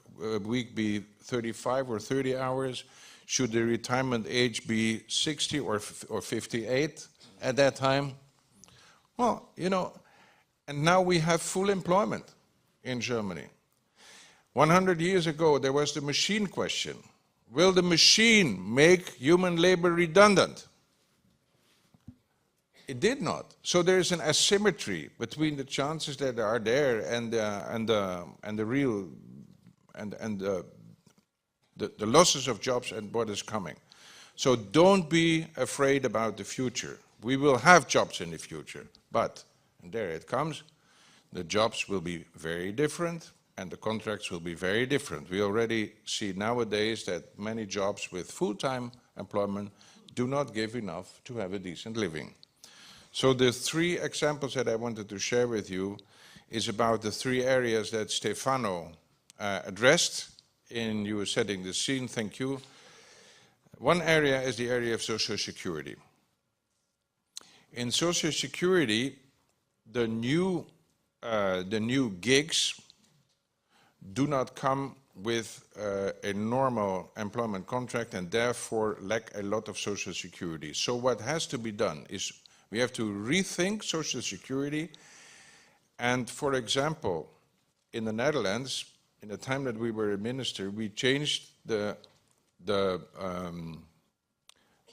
week be 35 or 30 hours? Should the retirement age be 60 or 58 at that time? Well, you know, and now we have full employment in Germany. 100 years ago, there was the machine question. Will the machine make human labor redundant? It did not. So there is an asymmetry between the chances that are there and the real the losses of jobs and what is coming. So don't be afraid about the future. We will have jobs in the future, but, and there it comes, the jobs will be very different and the contracts will be very different. We already see nowadays that many jobs with full-time employment do not give enough to have a decent living. So the three examples that I wanted to share with you is about the three areas that Stefano addressed in you setting the scene, thank you. One area is the area of social security. In social security, the new gigs do not come with a normal employment contract and therefore lack a lot of social security. So what has to be done is we have to rethink social security. And for example, in the Netherlands, in the time that we were a minister, we changed the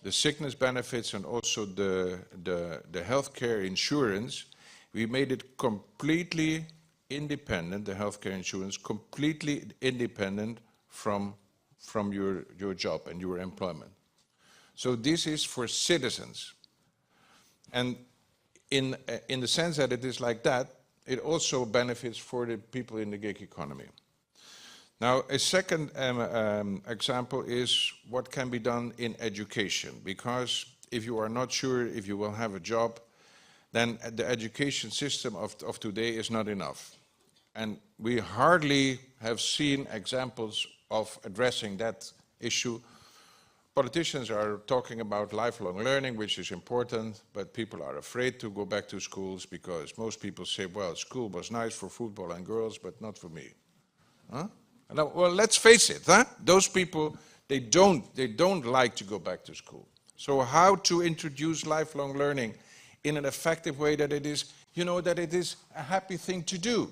sickness benefits and also the healthcare insurance. We made it completely independent, the healthcare insurance, completely independent from your job and your employment. So this is for citizens. And in the sense that it is like that, it also benefits for the people in the gig economy. Now, a second example is what can be done in education, because if you are not sure if you will have a job, then the education system of today is not enough. And we hardly have seen examples of addressing that issue. Politicians are talking about lifelong learning, which is important, but people are afraid to go back to schools because most people say, well, school was nice for football and girls, but not for me. Huh? Now, well, let's face it, huh? Those people, they don't like to go back to school. So how to introduce lifelong learning in an effective way that it is, you know, that it is a happy thing to do?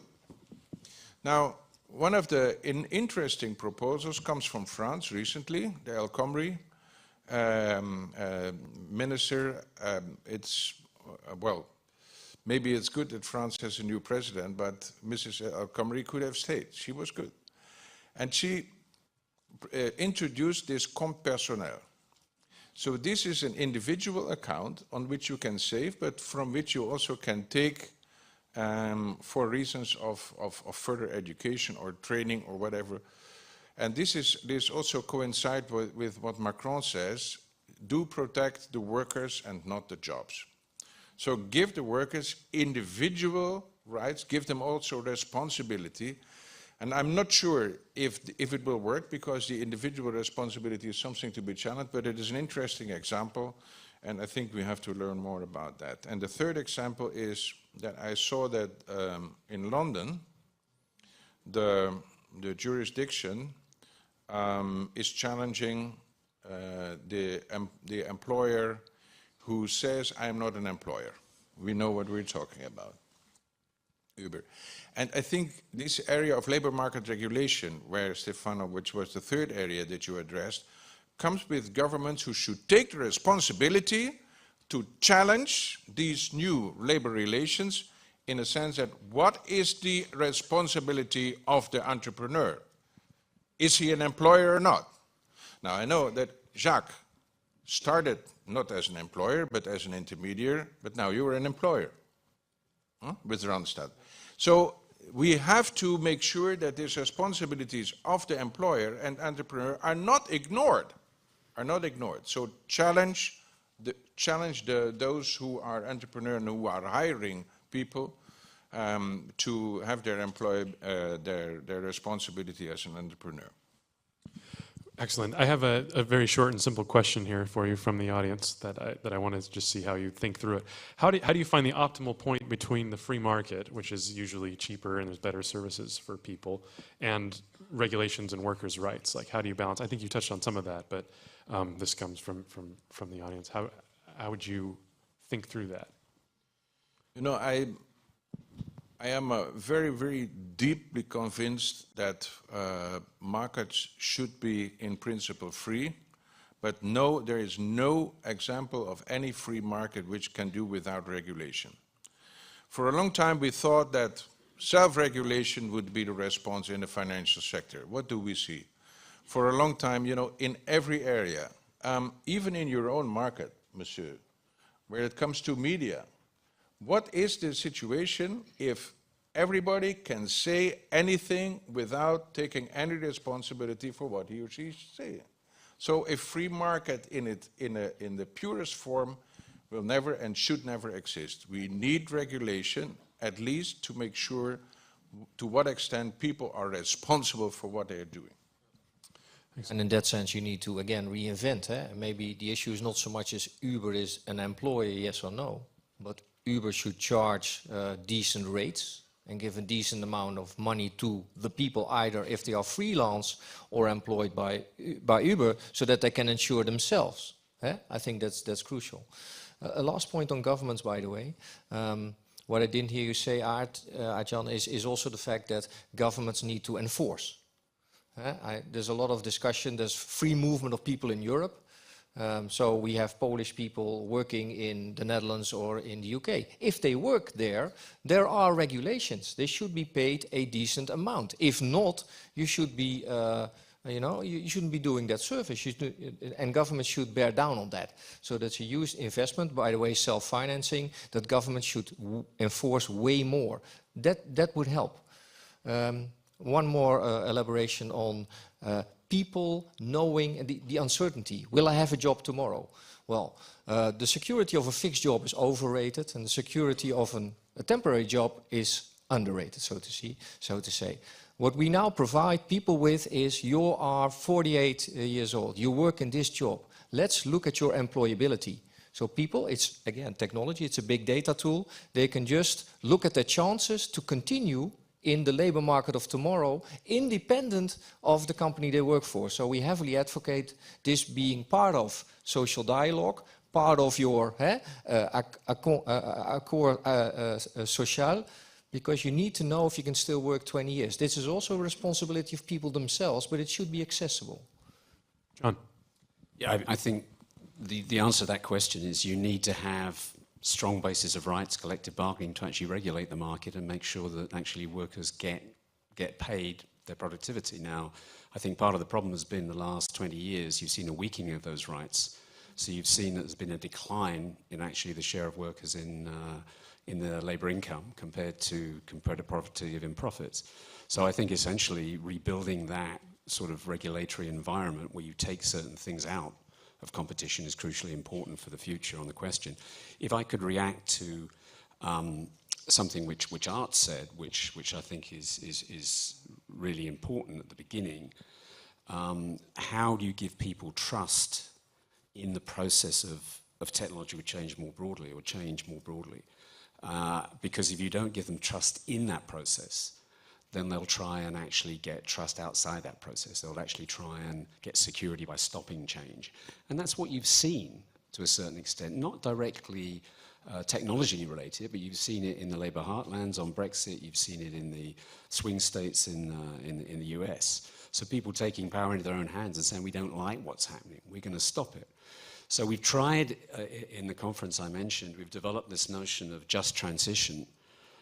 Now, one of the interesting proposals comes from France recently, the El Khomri minister. Well, maybe it's good that France has a new president, but Mrs. El Khomri could have stayed. She was good. And she introduced this compte personnel. So this is an individual account on which you can save, but from which you also can take for reasons of further education or training or whatever. And this also coincides with what Macron says, do protect the workers and not the jobs. So give the workers individual rights, give them also responsibility. And I'm not sure if it will work, because the individual responsibility is something to be challenged, but it is an interesting example, and I think we have to learn more about that. And the third example is that I saw that in London, the jurisdiction is challenging the employer who says, I'm not an employer. We know what we're talking about. Uber. And I think this area of labor market regulation, where Stefano, which was the third area that you addressed, comes with governments who should take the responsibility to challenge these new labor relations in a sense that what is the responsibility of the entrepreneur? Is he an employer or not? Now I know that Jacques started not as an employer, but as an intermediary, but now you are an employer with Randstad. So we have to make sure that these responsibilities of the employer and entrepreneur are not ignored. So challenge those who are entrepreneur and who are hiring people to have their their responsibility as an entrepreneur.
Excellent. I have a very short and simple question here for you from the audience that I want to just see how you think through it. How do you find the optimal point between the free market, which is usually cheaper and there's better services for people, and regulations and workers' rights? Like, how do you balance? I think you touched on some of that, but this comes from the audience. How would you think through that?
You know, I am very, very deeply convinced that markets should be in principle free, but no, there is no example of any free market which can do without regulation. For a long time we thought that self-regulation would be the response in the financial sector. What do we see? For a long time, you know, in every area, even in your own market, monsieur, where it comes to media, what is the situation if everybody can say anything without taking any responsibility for what he or she is saying? So a free market in the purest form will never and should never exist. We need regulation, at least to make sure to what extent people are responsible for what they are doing.
And in that sense, you need to, again, reinvent. Maybe the issue is not so much as Uber is an employer, yes or no, but Uber should charge decent rates and give a decent amount of money to the people, either if they are freelance or employed by Uber, so that they can insure themselves. I think that's crucial. A last point on governments, by the way. What I didn't hear you say, Art-Jan, is also the fact that governments need to enforce. There's a lot of discussion, there's free movement of people in Europe. So we have Polish people working in the Netherlands or in the UK. If they work there, there are regulations. They should be paid a decent amount. If not, you should be, you shouldn't be doing that service. And governments should bear down on that. So that's a huge investment. By the way, self-financing, that government should enforce way more. That would help. One more elaboration on people knowing the uncertainty. Will I have a job tomorrow? Well, the security of a fixed job is overrated, and the security of a temporary job is underrated, so to say. What we now provide people with is, you are 48 years old, you work in this job. Let's look at your employability. So people, it's again technology, it's a big data tool. They can just look at their chances to continue in the labor market of tomorrow, independent of the company they work for. So we heavily advocate this being part of social dialogue, part of your accord social, because you need to know if you can still work 20 years. This is also a responsibility of people themselves, but it should be accessible.
John?
Yeah, I think the answer to that question is you need to have strong basis of rights, collective bargaining, to actually regulate the market and make sure that actually workers get paid their productivity. Now, I think part of the problem has been the last 20 years, you've seen a weakening of those rights. So you've seen that there's been a decline in actually the share of workers in the labour income compared to productivity in profits. So I think essentially rebuilding that sort of regulatory environment where you take certain things out of competition is crucially important for the future on the question. If I could react to something which Art said, which I think is really important at the beginning, how do you give people trust in the process of technological change more broadly, or change more broadly? Because if you don't give them trust in that process, then they'll try and actually get trust outside that process. They'll actually try and get security by stopping change. And that's what you've seen to a certain extent, not directly technology related, but you've seen it in the labour heartlands on Brexit, you've seen it in the swing states in the US. So people taking power into their own hands and saying, we don't like what's happening, we're going to stop it. So we've tried, in the conference I mentioned, we've developed this notion of just transition,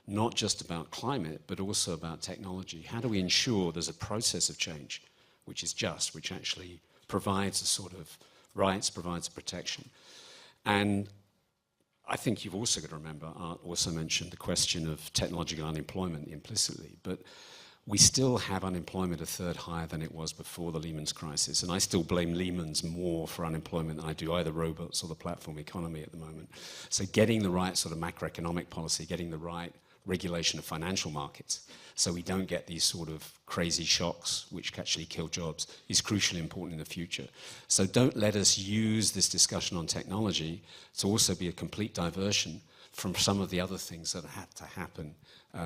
not just about climate, but also about technology. How do we ensure there's a process of change which is just, which actually provides a sort of rights, provides protection. And I think you've also got to remember, Art also mentioned the question of technological unemployment implicitly, but we still have unemployment a third higher than it was before the Lehman's crisis, and I still blame Lehman's more for unemployment than I do either robots or the platform economy at the moment. So getting the right sort of macroeconomic policy, getting the right regulation of financial markets, so we don't get these sort of crazy shocks which actually kill jobs, is crucially important in the future. So don't let us use this discussion on technology to also be a complete diversion from some of the other things that have to happen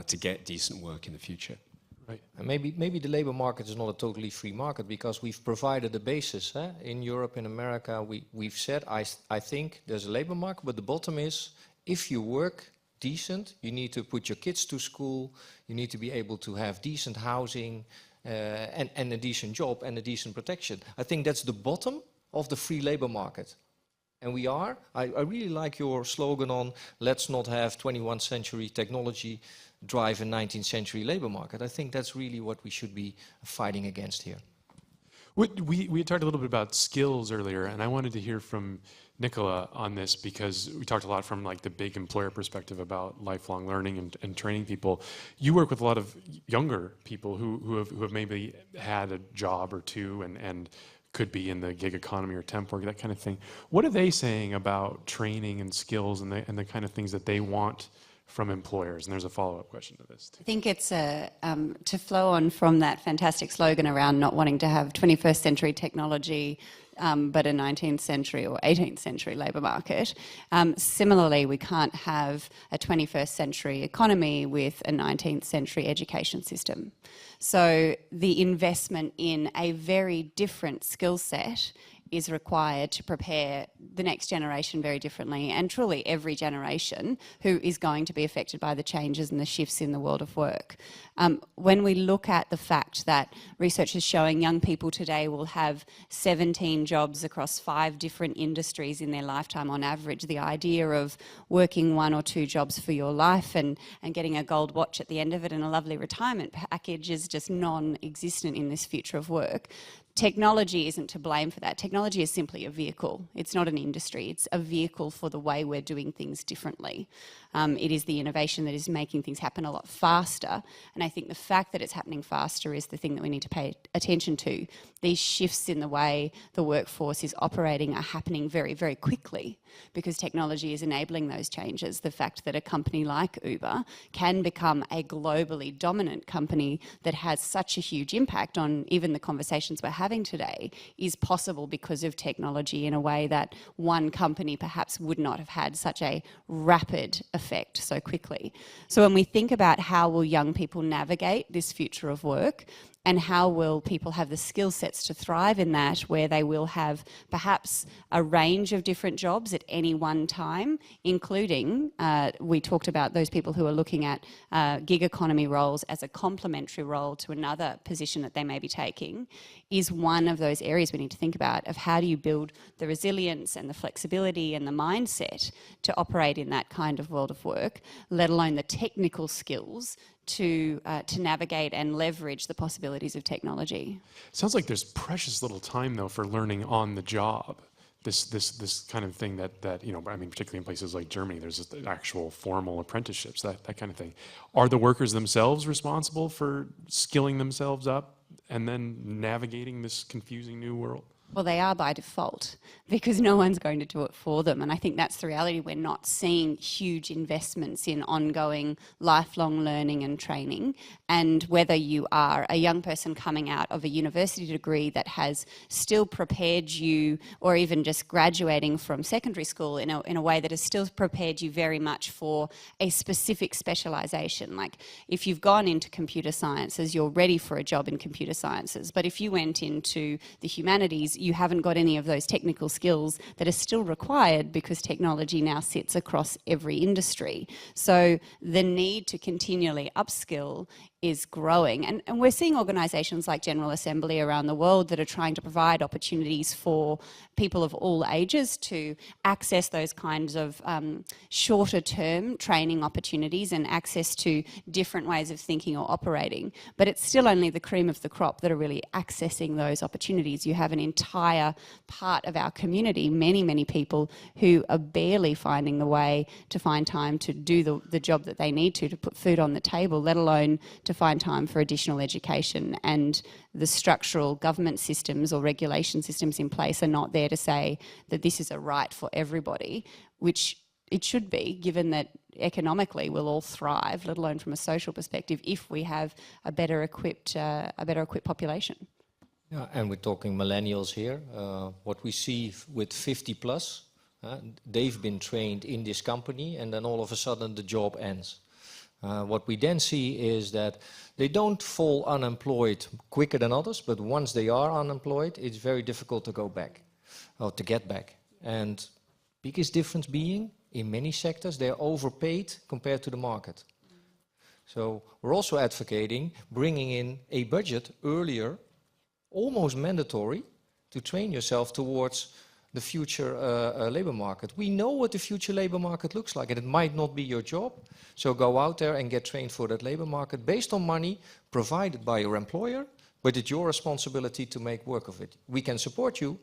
to get decent work in the future.
Right.
And maybe the labor market is not a totally free market, because we've provided a basis. In Europe, in America, we've said, I think there's a labor market, but the bottom is, if you work decent, you need to put your kids to school, you need to be able to have decent housing, and a decent job and a decent protection. I think that's the bottom of the free labor market. And I really like your slogan on, let's not have 21st century technology drive a 19th century labor market. I think that's really what we should be fighting against here.
We talked a little bit about skills earlier, and I wanted to hear from Nicola on this, because we talked a lot from like the big employer perspective about lifelong learning and training people. You work with a lot of younger people who have maybe had a job or two and could be in the gig economy or temp work, that kind of thing. What are they saying about training and skills and the kind of things that they want from employers? And there's a follow-up question to this too.
I think it's to flow on from that fantastic slogan around not wanting to have 21st century technology, but a 19th century or 18th century labour market. Similarly, we can't have a 21st century economy with a 19th century education system. So the investment in a very different skill set is required to prepare the next generation very differently, and truly every generation who is going to be affected by the changes and the shifts in the world of work. When we look at the fact that research is showing young people today will have 17 jobs across 5 different industries in their lifetime on average, the idea of working 1 or 2 jobs for your life and getting a gold watch at the end of it and a lovely retirement package is just non-existent in this future of work. Technology isn't to blame for that. Technology is simply a vehicle. It's not an industry. It's a vehicle for the way we're doing things differently. It is the innovation that is making things happen a lot faster. And I think the fact that it's happening faster is the thing that we need to pay attention to. These shifts in the way the workforce is operating are happening very, very quickly because technology is enabling those changes. The fact that a company like Uber can become a globally dominant company that has such a huge impact on even the conversations we're having today is possible because of technology in a way that one company perhaps would not have had such a rapid effect so quickly. So when we think about how will young people navigate this future of work, and how will people have the skill sets to thrive in that, where they will have perhaps a range of different jobs at any one time, including, we talked about those people who are looking at gig economy roles as a complementary role to another position that they may be taking, is one of those areas we need to think about of how do you build the resilience and the flexibility and the mindset to operate in that kind of world of work, let alone the technical skills to navigate and leverage the possibilities of technology.
Sounds like there's precious little time though for learning on the job. This kind of thing that you know, I mean, particularly in places like Germany, there's just actual formal apprenticeships, that kind of thing. Are the workers themselves responsible for skilling themselves up and then navigating this confusing new world?
Well, they are by default because no one's going to do it for them. And I think that's the reality. We're not seeing huge investments in ongoing lifelong learning and training. And whether you are a young person coming out of a university degree that has still prepared you, or even just graduating from secondary school in a way that has still prepared you very much for a specific specialisation. Like if you've gone into computer sciences, you're ready for a job in computer sciences. But if you went into the humanities, you haven't got any of those technical skills that are still required because technology now sits across every industry. So the need to continually upskill is growing. And we're seeing organisations like General Assembly around the world that are trying to provide opportunities for people of all ages to access those kinds of shorter term training opportunities and access to different ways of thinking or operating. But it's still only the cream of the crop that are really accessing those opportunities. You have an entire part of our community, many people who are barely finding the way to find time to do the job that they need to put food on the table, let alone to find time for additional education. And the structural government systems or regulation systems in place are not there to say that this is a right for everybody, which it should be, given that economically we'll all thrive, let alone from a social perspective, if we have a better equipped population.
Yeah, and we're talking millennials here. What we see with 50 plus, they've been trained in this company and then all of a sudden the job ends. What we then see is that they don't fall unemployed quicker than others, but once they are unemployed, it's very difficult to go back, or to get back. And biggest difference being, in many sectors, they're overpaid compared to the market. So we're also advocating bringing in a budget earlier, almost mandatory, to train yourself towards the future labor market. We know what the future labor market looks like, and it might not be your job. So go out there and get trained for that labor market based on money provided by your employer, but it's your responsibility to make work of it. We can support you,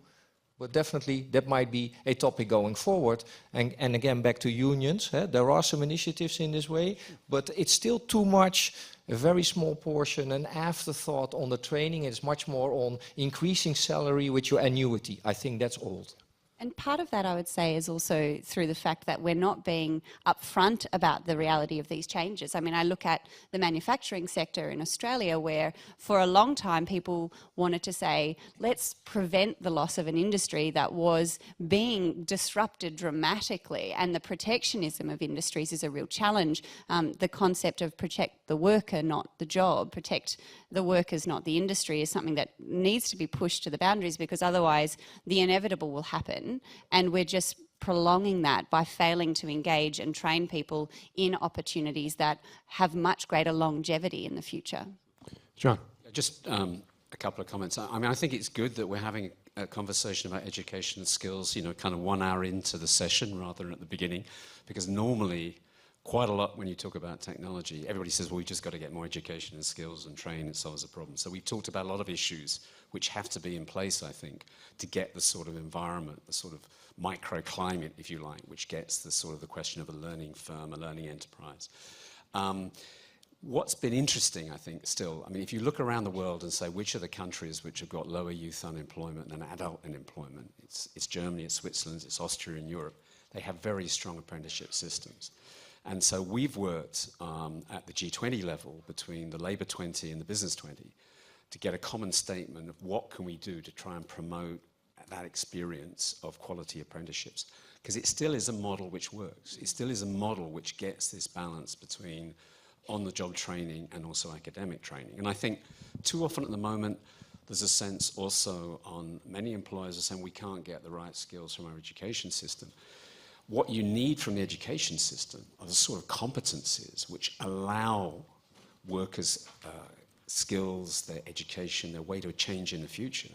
but definitely that might be a topic going forward. And again, back to unions, there are some initiatives in this way, but it's still too much, a very small portion, an afterthought on the training. It's much more on increasing salary with your annuity. I think that's old.
And part of that, I would say, is also through the fact that we're not being upfront about the reality of these changes. I mean, I look at the manufacturing sector in Australia, where for a long time people wanted to say, let's prevent the loss of an industry that was being disrupted dramatically. And the protectionism of industries is a real challenge. The concept of protect the worker, not the job, protect the workers, not the industry, is something that needs to be pushed to the boundaries, because otherwise the inevitable will happen, and we're just prolonging that by failing to engage and train people in opportunities that have much greater longevity in the future.
John.
Just a couple of comments. I mean, I think it's good that we're having a conversation about education and skills, you know, kind of 1 hour into the session rather than at the beginning, because normally quite a lot when you talk about technology, everybody says, well, we've just got to get more education and skills and train, it solves the problem. So we've talked about a lot of issues which have to be in place, I think, to get the sort of environment, the sort of microclimate, if you like, which gets the sort of the question of a learning firm, a learning enterprise. What's been interesting, I think, still, I mean, if you look around the world and say which are the countries which have got lower youth unemployment and adult unemployment, it's Germany, it's Switzerland, it's Austria and Europe. They have very strong apprenticeship systems. And so we've worked at the G20 level between the Labour 20 and the Business 20 to get a common statement of what can we do to try and promote that experience of quality apprenticeships. Because it still is a model which works. It still is a model which gets this balance between on-the-job training and also academic training. And I think too often at the moment, there's a sense also on many employers are saying we can't get the right skills from our education system. What you need from the education system are the sort of competencies which allow workers skills, their education, their way to change in the future,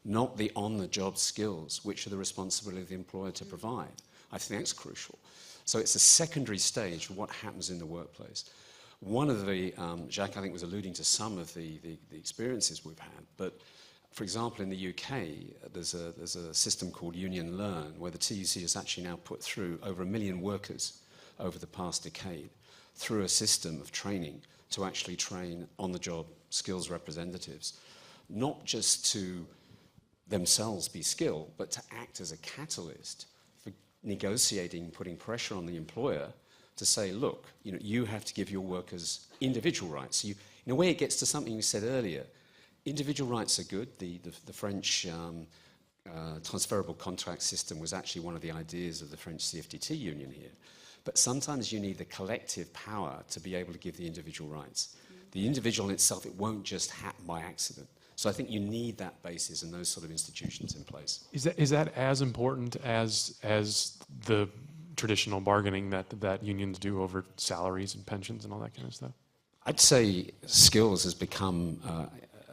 not the on-the-job skills which are the responsibility of the employer to provide. I think that's crucial. So it's a secondary stage of what happens in the workplace. One of the, Jacques I think was alluding to some of the experiences we've had, but for example, in the UK, there's a system called Union Learn, where the TUC has actually now put through over 1 million workers over the past decade through a system of training to actually train on-the-job skills representatives, not just to themselves be skilled, but to act as a catalyst for negotiating, putting pressure on the employer to say, look, you know, you have to give your workers individual rights. So in a way, it gets to something you said earlier. Individual rights are good. The French transferable contract system was actually one of the ideas of the French CFDT union here. But sometimes you need the collective power to be able to give the individual rights. The individual in itself, it won't just happen by accident. So I think you need that basis and those sort of institutions in place.
Is that as important as the traditional bargaining that unions do over salaries and pensions and all that kind of stuff?
I'd say skills has become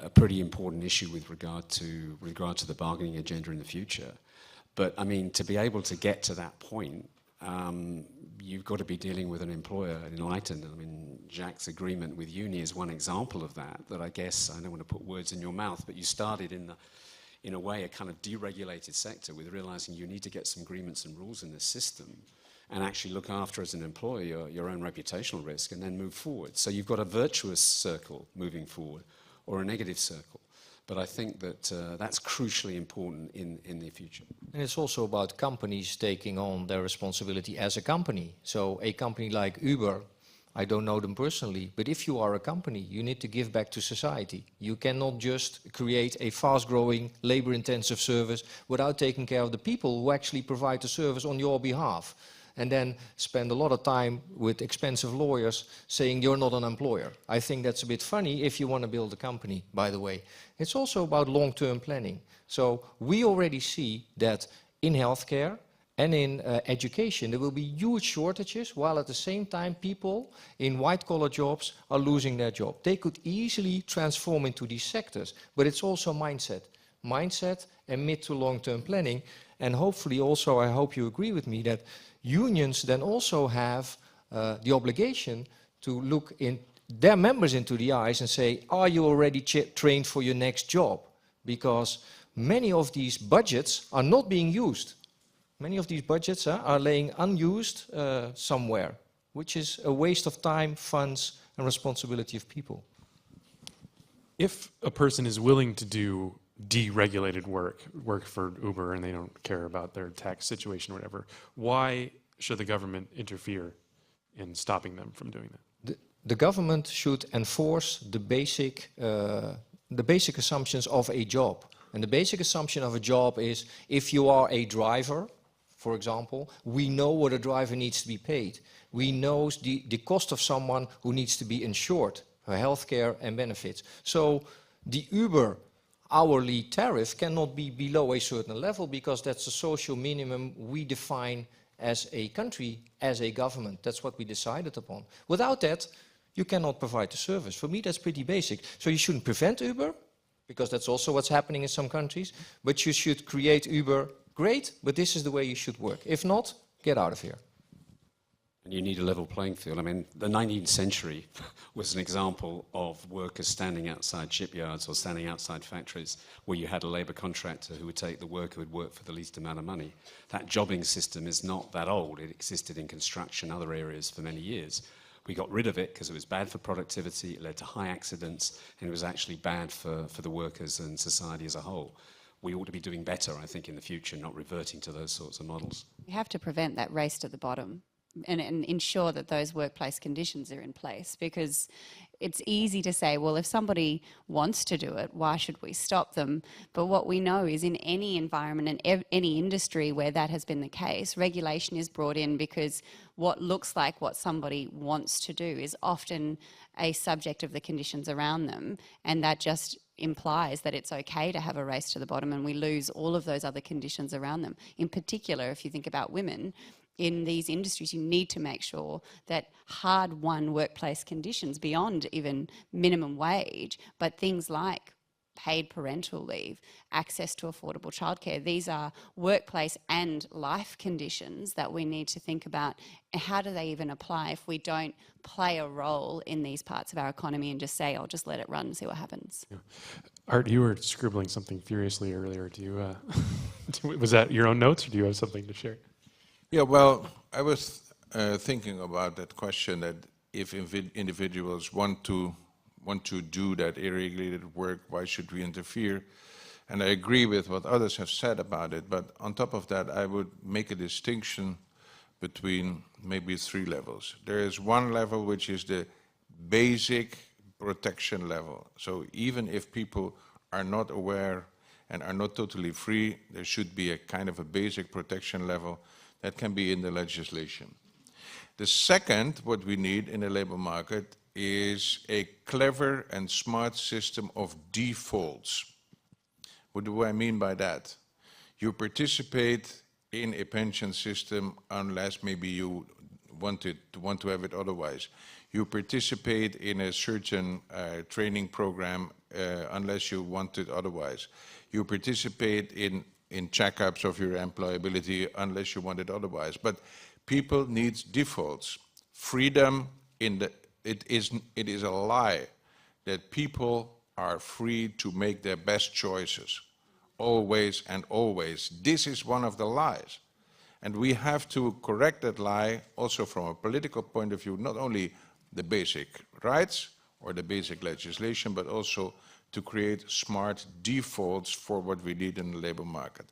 a pretty important issue with regard to the bargaining agenda in the future. But I mean, to be able to get to that point, you've got to be dealing with an employer enlightened. I mean, Jacques' agreement with uni is one example of that. That I guess, I don't want to put words in your mouth, but you started in a way, a kind of deregulated sector with realizing you need to get some agreements and rules in this system and actually look after, as an employer, your own reputational risk and then move forward. So you've got a virtuous circle moving forward or a negative circle. But I think that that's crucially important in the future.
And it's also about companies taking on their responsibility as a company. So a company like Uber, I don't know them personally, but if you are a company, you need to give back to society. You cannot just create a fast-growing, labor-intensive service without taking care of the people who actually provide the service on your behalf, and then spend a lot of time with expensive lawyers saying you're not an employer. I think that's a bit funny if you want to build a company, by the way. It's also about long-term planning. So we already see that in healthcare and in education there will be huge shortages, while at the same time people in white-collar jobs are losing their job. They could easily transform into these sectors, but it's also mindset and mid to long-term planning. And hopefully also, I hope you agree with me, that unions then also have the obligation to look in their members into the eyes and say, are you already trained for your next job? Because many of these budgets are not being used. Many of these budgets are laying unused somewhere, which is a waste of time, funds, and responsibility of people.
If a person is willing to do deregulated work for Uber, and they don't care about their tax situation or whatever, why should the government interfere in stopping them from doing that?
The government should enforce the basic assumptions of a job. And the basic assumption of a job is, if you are a driver, for example, we know what a driver needs to be paid. We know the cost of someone who needs to be insured, her healthcare and benefits. So the Uber hourly tariff cannot be below a certain level, because that's a social minimum we define as a country, as a government. That's what we decided upon. Without that, you cannot provide the service. For me, that's pretty basic. So you shouldn't prevent Uber, because that's also what's happening in some countries, but you should create Uber, great, but this is the way you should work. If not, get out of here.
And you need a level playing field. I mean, the 19th century was an example of workers standing outside shipyards or standing outside factories where you had a labour contractor who would take the worker who would work for the least amount of money. That jobbing system is not that old. It existed in construction and other areas for many years. We got rid of it because it was bad for productivity, it led to high accidents, and it was actually bad for the workers and society as a whole. We ought to be doing better, I think, in the future, not reverting to those sorts of models.
We have to prevent that race to the bottom and ensure that those workplace conditions are in place, because it's easy to say, well, if somebody wants to do it, why should we stop them? But what we know is in any environment and any industry where that has been the case, regulation is brought in because what looks like what somebody wants to do is often a subject of the conditions around them, and that just implies that it's okay to have a race to the bottom, and we lose all of those other conditions around them. In particular, if you think about women, in these industries, you need to make sure that hard-won workplace conditions beyond even minimum wage, but things like paid parental leave, access to affordable childcare, these are workplace and life conditions that we need to think about. How do they even apply if we don't play a role in these parts of our economy and just say, I'll just let it run and see what happens?
Yeah. Art, you were scribbling something furiously earlier. Do you, was that your own notes, or do you have something to share?
Yeah, well, I was thinking about that question, that if individuals want to do that irregulated work, why should we interfere? And I agree with what others have said about it, but on top of that, I would make a distinction between maybe three levels. There is one level which is the basic protection level. So even if people are not aware and are not totally free, there should be a kind of a basic protection level that can be in the legislation. The second, what we need in the labor market, is a clever and smart system of defaults. What do I mean by that? You participate in a pension system unless maybe you want to have it otherwise. You participate in a certain training program unless you want it otherwise. You participate in checkups of your employability unless you want it otherwise. But people need defaults. Freedom it is a lie that people are free to make their best choices, always and always. This is one of the lies. And we have to correct that lie also from a political point of view, not only the basic rights or the basic legislation, but also to create smart defaults for what we need in the labor market.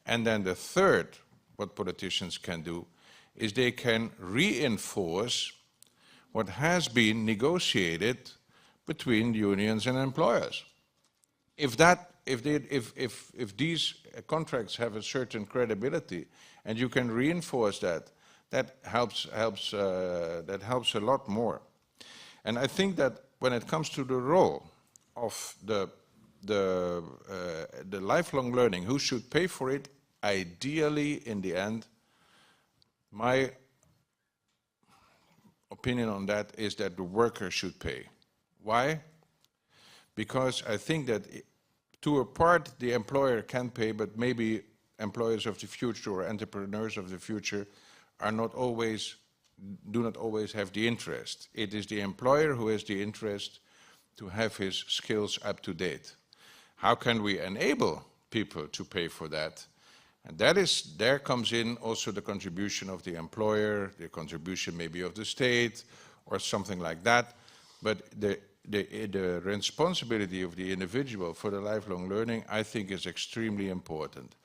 And then the third, what politicians can do, is they can reinforce what has been negotiated between unions and employers. If these contracts have a certain credibility, and you can reinforce that, that helps a lot more. And I think that when it comes to the role of the lifelong learning, who should pay for it? Ideally, in the end, my opinion on that is that the worker should pay. Why? Because I think that to a part the employer can pay, but maybe employers of the future or entrepreneurs of the future do not always have the interest. It is the employer who has the interest to have his skills up to date. How can we enable people to pay for that? And there comes in also the contribution of the employer, the contribution maybe of the state or something like that. But the responsibility of the individual for the lifelong learning, I think, is extremely important.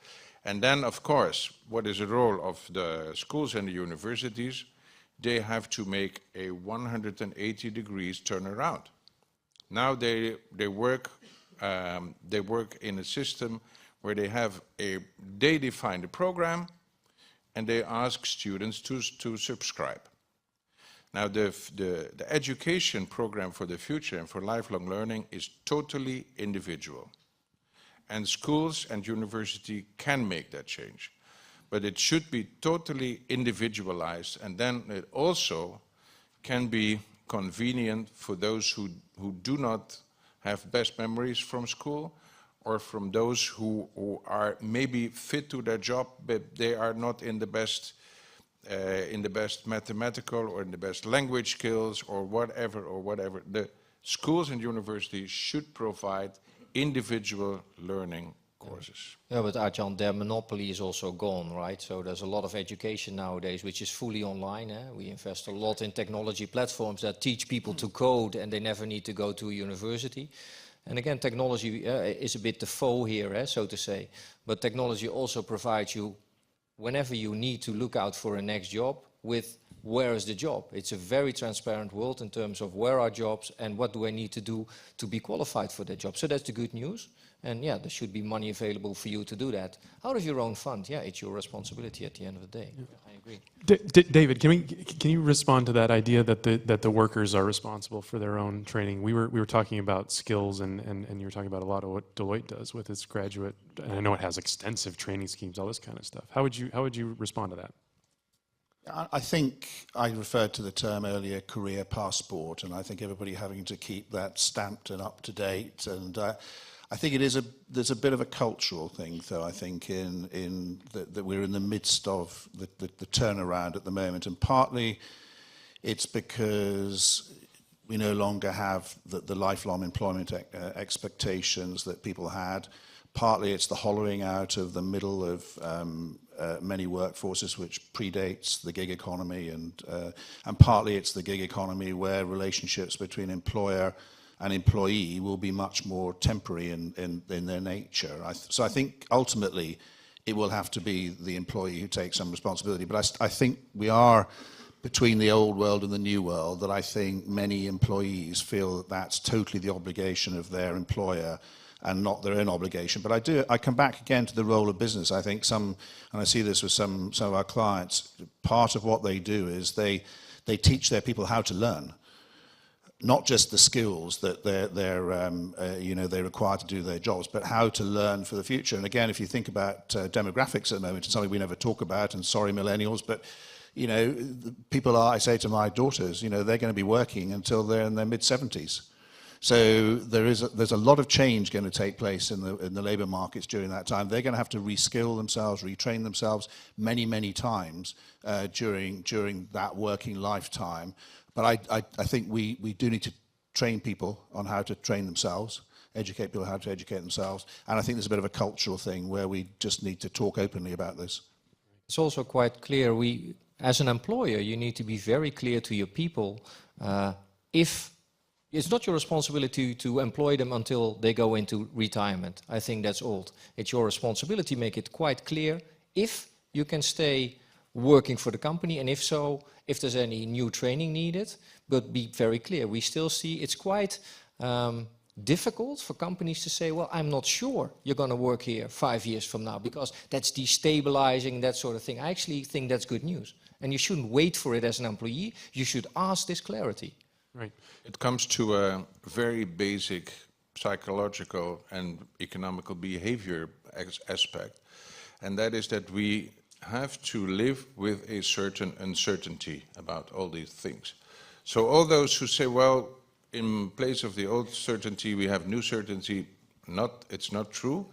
And then, of course, what is the role of the schools and the universities? They have to make a 180 degrees turnaround. Now they work in a system where they define the program and they ask students to subscribe. Now the education program for the future and for lifelong learning is totally individual. And schools and university can make that change. But it should be totally individualized, and then it also can be convenient for those who do not have best memories from school, or from those who are maybe fit to their job, but they are not in the best mathematical or in the best language skills or whatever. The schools and universities should provide individual learning courses.
Yeah, but Arjan, their monopoly is also gone, right? So there's a lot of education nowadays which is fully online. We invest a lot in technology platforms that teach people to code and they never need to go to a university. And again, technology is a bit the foe here, so to say. But technology also provides you, whenever you need to look out for a next job, with where is the job. It's a very transparent world in terms of where are jobs and what do I need to do to be qualified for that job. So that's the good news. And yeah, there should be money available for you to do that. Out of your own fund, yeah, it's your responsibility at the end of the day. Yeah. I agree.
David, can you respond to that idea that the workers are responsible for their own training? We were talking about skills, and you were talking about a lot of what Deloitte does with its graduate, and I know it has extensive training schemes, all this kind of stuff. How would you respond to that?
I think I referred to the term earlier, career passport, and I think everybody having to keep that stamped and up to date. And I think there's a bit of a cultural thing, though. I think that we're in the midst of the turnaround at the moment, and partly it's because we no longer have the lifelong employment expectations that people had. Partly it's the hollowing out of the middle of many workforces, which predates the gig economy, and partly it's the gig economy where relationships between employer and employee will be much more temporary in their nature. So I think ultimately it will have to be the employee who takes some responsibility. But I think we are between the old world and the new world, that I think many employees feel that that's totally the obligation of their employer and not their own obligation. But I come back again to the role of business. I think and I see this with some of our clients, part of what they do is they teach their people how to learn, not just the skills that they're required to do their jobs, but how to learn for the future. And again, if you think about demographics at the moment, it's something we never talk about, and sorry millennials, but you know, people are, I say to my daughters, you know, they're going to be working until they're in their mid-70s. So there's a lot of change going to take place in the labour markets during that time. They're going to have to reskill themselves, retrain themselves many times during that working lifetime. But I think we do need to train people on how to train themselves, educate people how to educate themselves. And I think there's a bit of a cultural thing where we just need to talk openly about this.
It's also quite clear, as an employer, you need to be very clear to your people if it's not your responsibility to employ them until they go into retirement. I think that's old. It's your responsibility to make it quite clear if you can stay working for the company, and if so, if there's any new training needed, but be very clear. We still see it's quite difficult for companies to say, well, I'm not sure you're going to work here 5 years from now, because that's destabilizing, that sort of thing. I actually think that's good news. And you shouldn't wait for it as an employee. You should ask this clarity.
Right.
It comes to a very basic psychological and economical behavior aspect, and that is that we have to live with a certain uncertainty about all these things. So all those who say, well, in place of the old certainty, we have new certainty, it's not true.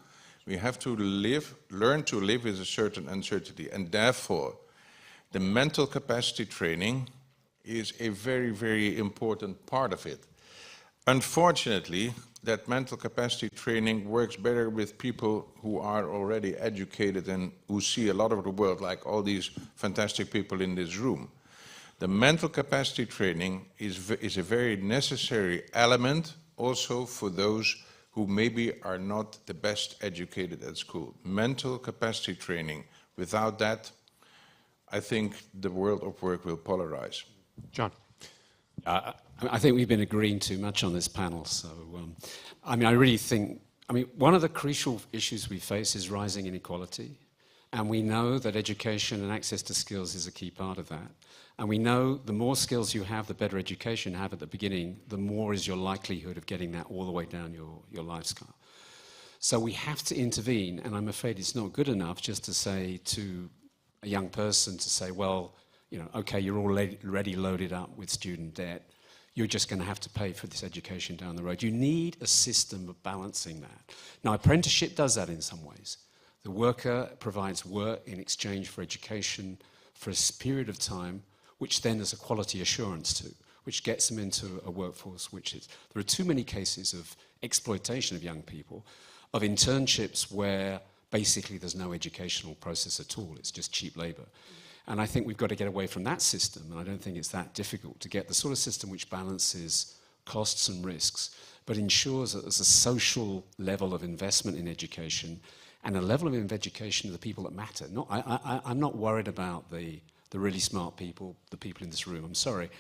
We have to learn to live with a certain uncertainty, and therefore the mental capacity training is a very important part of it. Unfortunately, that mental capacity training works better with people who are already educated and who see a lot of the world, like all these fantastic people in this room. The mental capacity training is a very necessary element also for those who maybe are not the best educated at school. Mental capacity training, without that, I think the world of work will polarize.
John.
I think we've been agreeing too much on this panel. So, I mean, I really think, one of the crucial issues we face is rising inequality. And we know that education and access to skills is a key part of that. And we know the more skills you have, the better education you have at the beginning, the more is your likelihood of getting that all the way down your life scale. So we have to intervene, and I'm afraid it's not good enough just to say to a young person to say, well, you know, okay, you're already loaded up with student debt. You're just going to have to pay for this education down the road. You need a system of balancing that. Now, apprenticeship does that in some ways. The worker provides work in exchange for education for a period of time, which then there's a quality assurance to, which gets them into a workforce, there are too many cases of exploitation of young people, of internships where basically there's no educational process at all. It's just cheap labor. And I think we've got to get away from that system, and I don't think it's that difficult to get the sort of system which balances costs and risks, but ensures that there's a social level of investment in education and a level of education of the people that matter. I'm not worried about the really smart people, the people in this room. I'm sorry.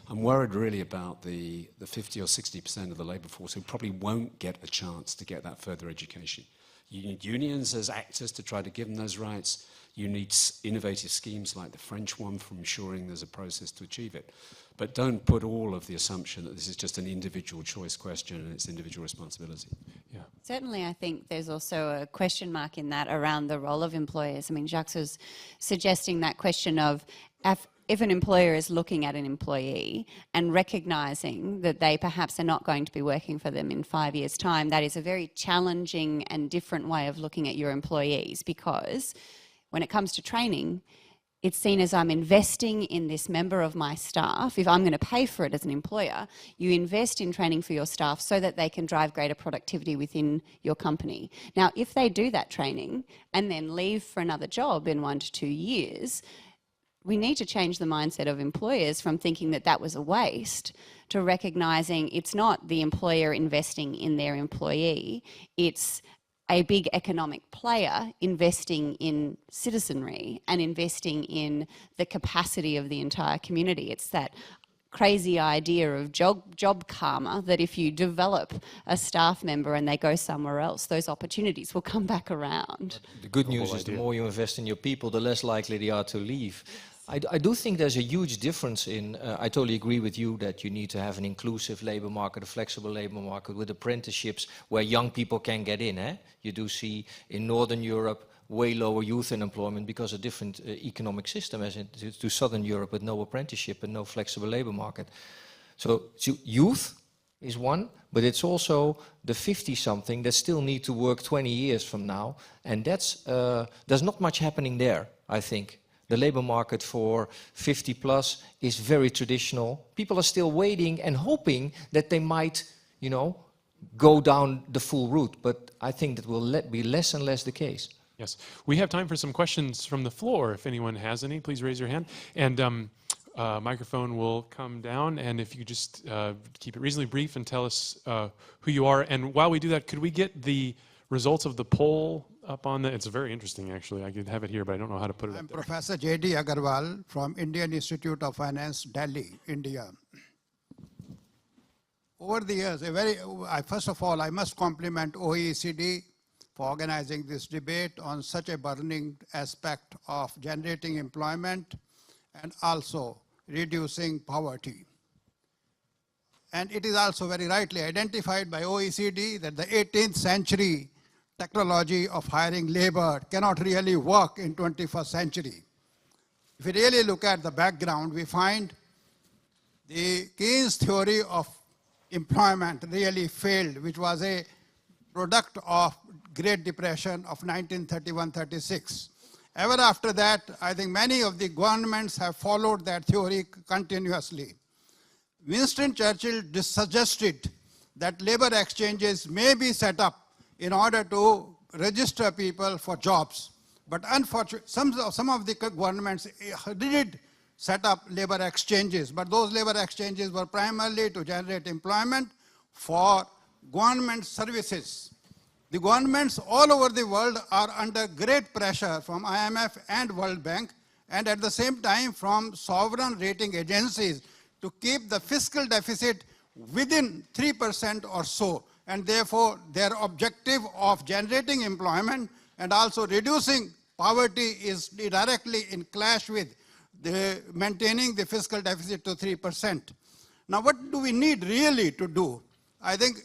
I'm worried really about the 50 or 60% of the labour force who probably won't get a chance to get that further education. You need unions as actors to try to give them those rights. You need innovative schemes like the French one for ensuring there's a process to achieve it. But don't put all of the assumption that this is just an individual choice question and it's individual responsibility.
Yeah.
Certainly, I think there's also a question mark in that around the role of employers. I mean, Jacques was suggesting that question of if an employer is looking at an employee and recognising that they perhaps are not going to be working for them in 5 years' time, that is a very challenging and different way of looking at your employees, because when it comes to training, it's seen as I'm investing in this member of my staff. If I'm going to pay for it as an employer, you invest in training for your staff so that they can drive greater productivity within your company. Now, if they do that training and then leave for another job in 1 to 2 years, we need to change the mindset of employers from thinking that that was a waste to recognising it's not the employer investing in their employee, it's a big economic player investing in citizenry and investing in the capacity of the entire community. It's that crazy idea of job karma, that if you develop a staff member and they go somewhere else, those opportunities will come back around.
The good news is the more you invest in your people, the less likely they are to leave. I do think there's a huge difference in, I totally agree with you that you need to have an inclusive labour market, a flexible labour market with apprenticeships where young people can get in. You do see in Northern Europe way lower youth unemployment because of different economic system as in to Southern Europe with no apprenticeship and no flexible labor market. So youth is one, but it's also the 50-something that still need to work 20 years from now, and there's not much happening there, I think. The labor market for 50 plus is very traditional. People are still waiting and hoping that they might, you know, go down the full route, but I think that will be less and less the case.
Yes, we have time for some questions from the floor. If anyone has any, please raise your hand. And microphone will come down, and if you just keep it reasonably brief and tell us who you are. And while we do that, could we get the results of the poll up on the, it's very interesting actually, I could have it here, but I don't know how to put it
I'm
up there.
Professor J.D. Agarwal from Indian Institute of Finance, Delhi, India. Over the years, first of all, I must compliment OECD for organizing this debate on such a burning aspect of generating employment and also reducing poverty. And it is also very rightly identified by OECD that the 18th century technology of hiring labor cannot really work in 21st century. If we really look at the background, we find the Keynes theory of employment really failed, which was a product of Great Depression of 1931-36. Ever after that, I think many of the governments have followed that theory continuously. Winston Churchill suggested that labor exchanges may be set up in order to register people for jobs. But unfortunately, some of the governments did set up labor exchanges, but those labor exchanges were primarily to generate employment for government services. The governments all over the world are under great pressure from IMF and World Bank, and at the same time from sovereign rating agencies to keep the fiscal deficit within 3% or so. And therefore, their objective of generating employment and also reducing poverty is directly in clash with maintaining the fiscal deficit to 3%. Now, what do we need really to do? I think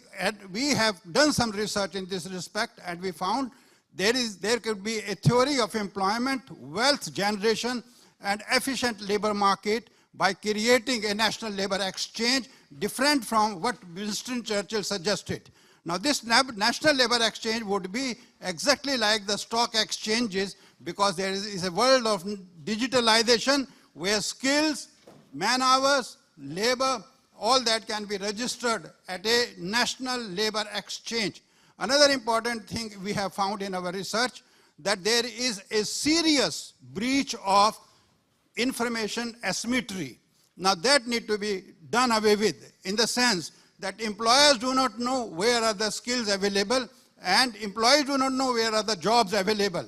we have done some research in this respect, and we found there could be a theory of employment, wealth generation, and efficient labor market by creating a national labor exchange different from what Winston Churchill suggested. Now, this national labor exchange would be exactly like the stock exchanges, because there is a world of digitalization where skills, man hours, labor, all that can be registered at a national labor exchange. Another important thing we have found in our research, that there is a serious breach of information asymmetry. Now, that needs to be done away with, in the sense that employers do not know where are the skills available, and employees do not know where are the jobs available.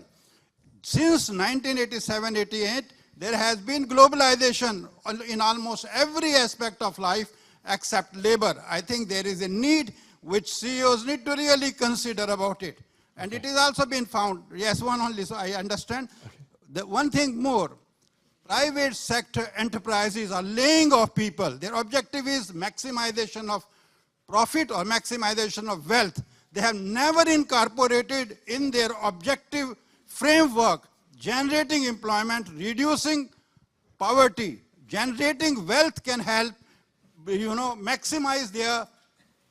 Since 1987-88, there has been globalization in almost every aspect of life except labor. I think there is a need which CEOs need to really consider about it. And it has also been found, yes, one only, so I understand. Okay. The one thing more, private sector enterprises are laying off people. Their objective is maximization of profit or maximization of wealth. They have never incorporated in their objective framework generating employment, reducing poverty. Generating wealth can help, maximize their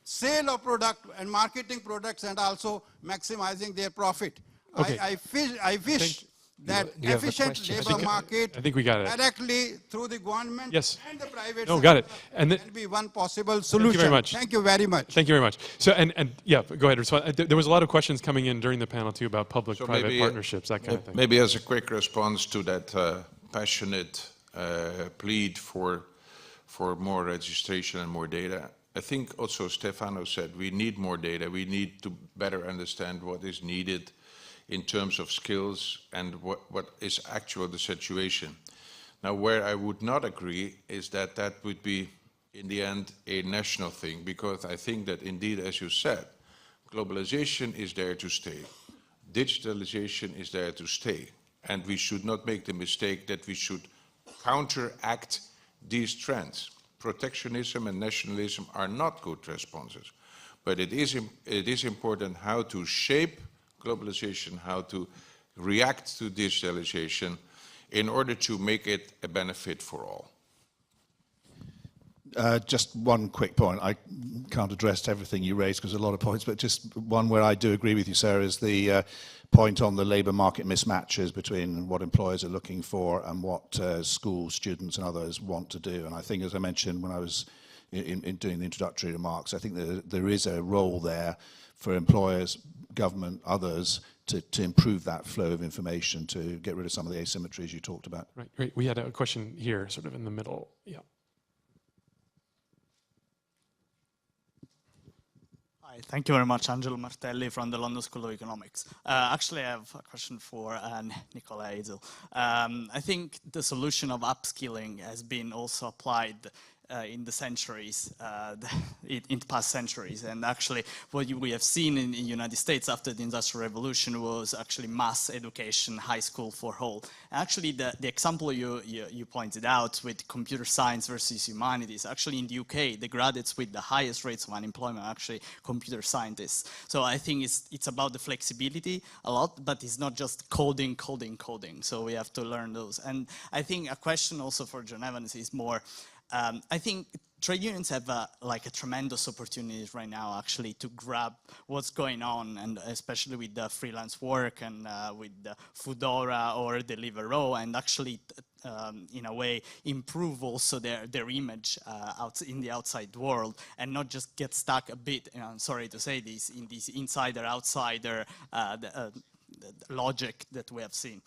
sale of product and marketing products, and also maximizing their profit.
Okay.
I wish that efficient labor market,
I think we got it,
directly through the government, yes, and the private sector,
got it. And
can be one possible solution.
Thank you very much.
Thank you very much.
Thank you very much. So, and yeah, go ahead. Respond. There was a lot of questions coming in during the panel too about public-private partnerships, that kind of thing.
Maybe as a quick response to that passionate plead for more registration and more data, I think also Stefano said we need more data. We need to better understand what is needed in terms of skills and what is actual the situation. Now, where I would not agree is that that would be, in the end, a national thing, because I think that indeed, as you said, globalization is there to stay. Digitalization is there to stay. And we should not make the mistake that we should counteract these trends. Protectionism and nationalism are not good responses. But it is important how to shape globalization, how to react to digitalization in order to make it a benefit for all?
Just one quick point. I can't address everything you raised because a lot of points, but just one where I do agree with you, Sarah, is the point on the labour market mismatches between what employers are looking for and what schools, students and others want to do. And I think, as I mentioned when I was in doing the introductory remarks, I think that there is a role there for employers, government, others, to improve that flow of information, to get rid of some of the asymmetries you talked about.
Right, great. We had a question here, sort of in the middle. Yeah.
Hi, thank you very much. Angelo Martelli from the London School of Economics. Actually, I have a question for Nicola Hazel. I think the solution of upskilling has been also applied in the centuries, in past centuries. And actually, what we have seen in the United States after the Industrial Revolution was actually mass education, high school for all. Actually, the example you pointed out with computer science versus humanities, actually in the UK, the graduates with the highest rates of unemployment are actually computer scientists. So I think it's about the flexibility a lot, but it's not just coding. So we have to learn those. And I think a question also for John Evans is more, I think trade unions have a tremendous opportunity right now actually to grab what's going on, and especially with the freelance work and with the Foodora or Deliveroo, and actually in a way improve also their image in the outside world, and not just get stuck a bit, I'm sorry to say this, in this insider-outsider logic that we have seen.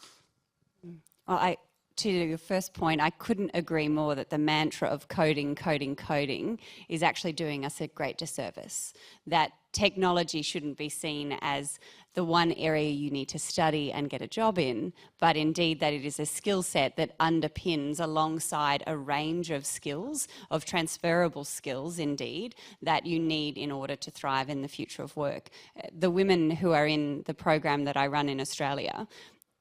Well, to your first point, I couldn't agree more that the mantra of coding is actually doing us a great disservice. That technology shouldn't be seen as the one area you need to study and get a job in, but indeed that it is a skill set that underpins alongside a range of skills, of transferable skills indeed, that you need in order to thrive in the future of work. The women who are in the program that I run in Australia,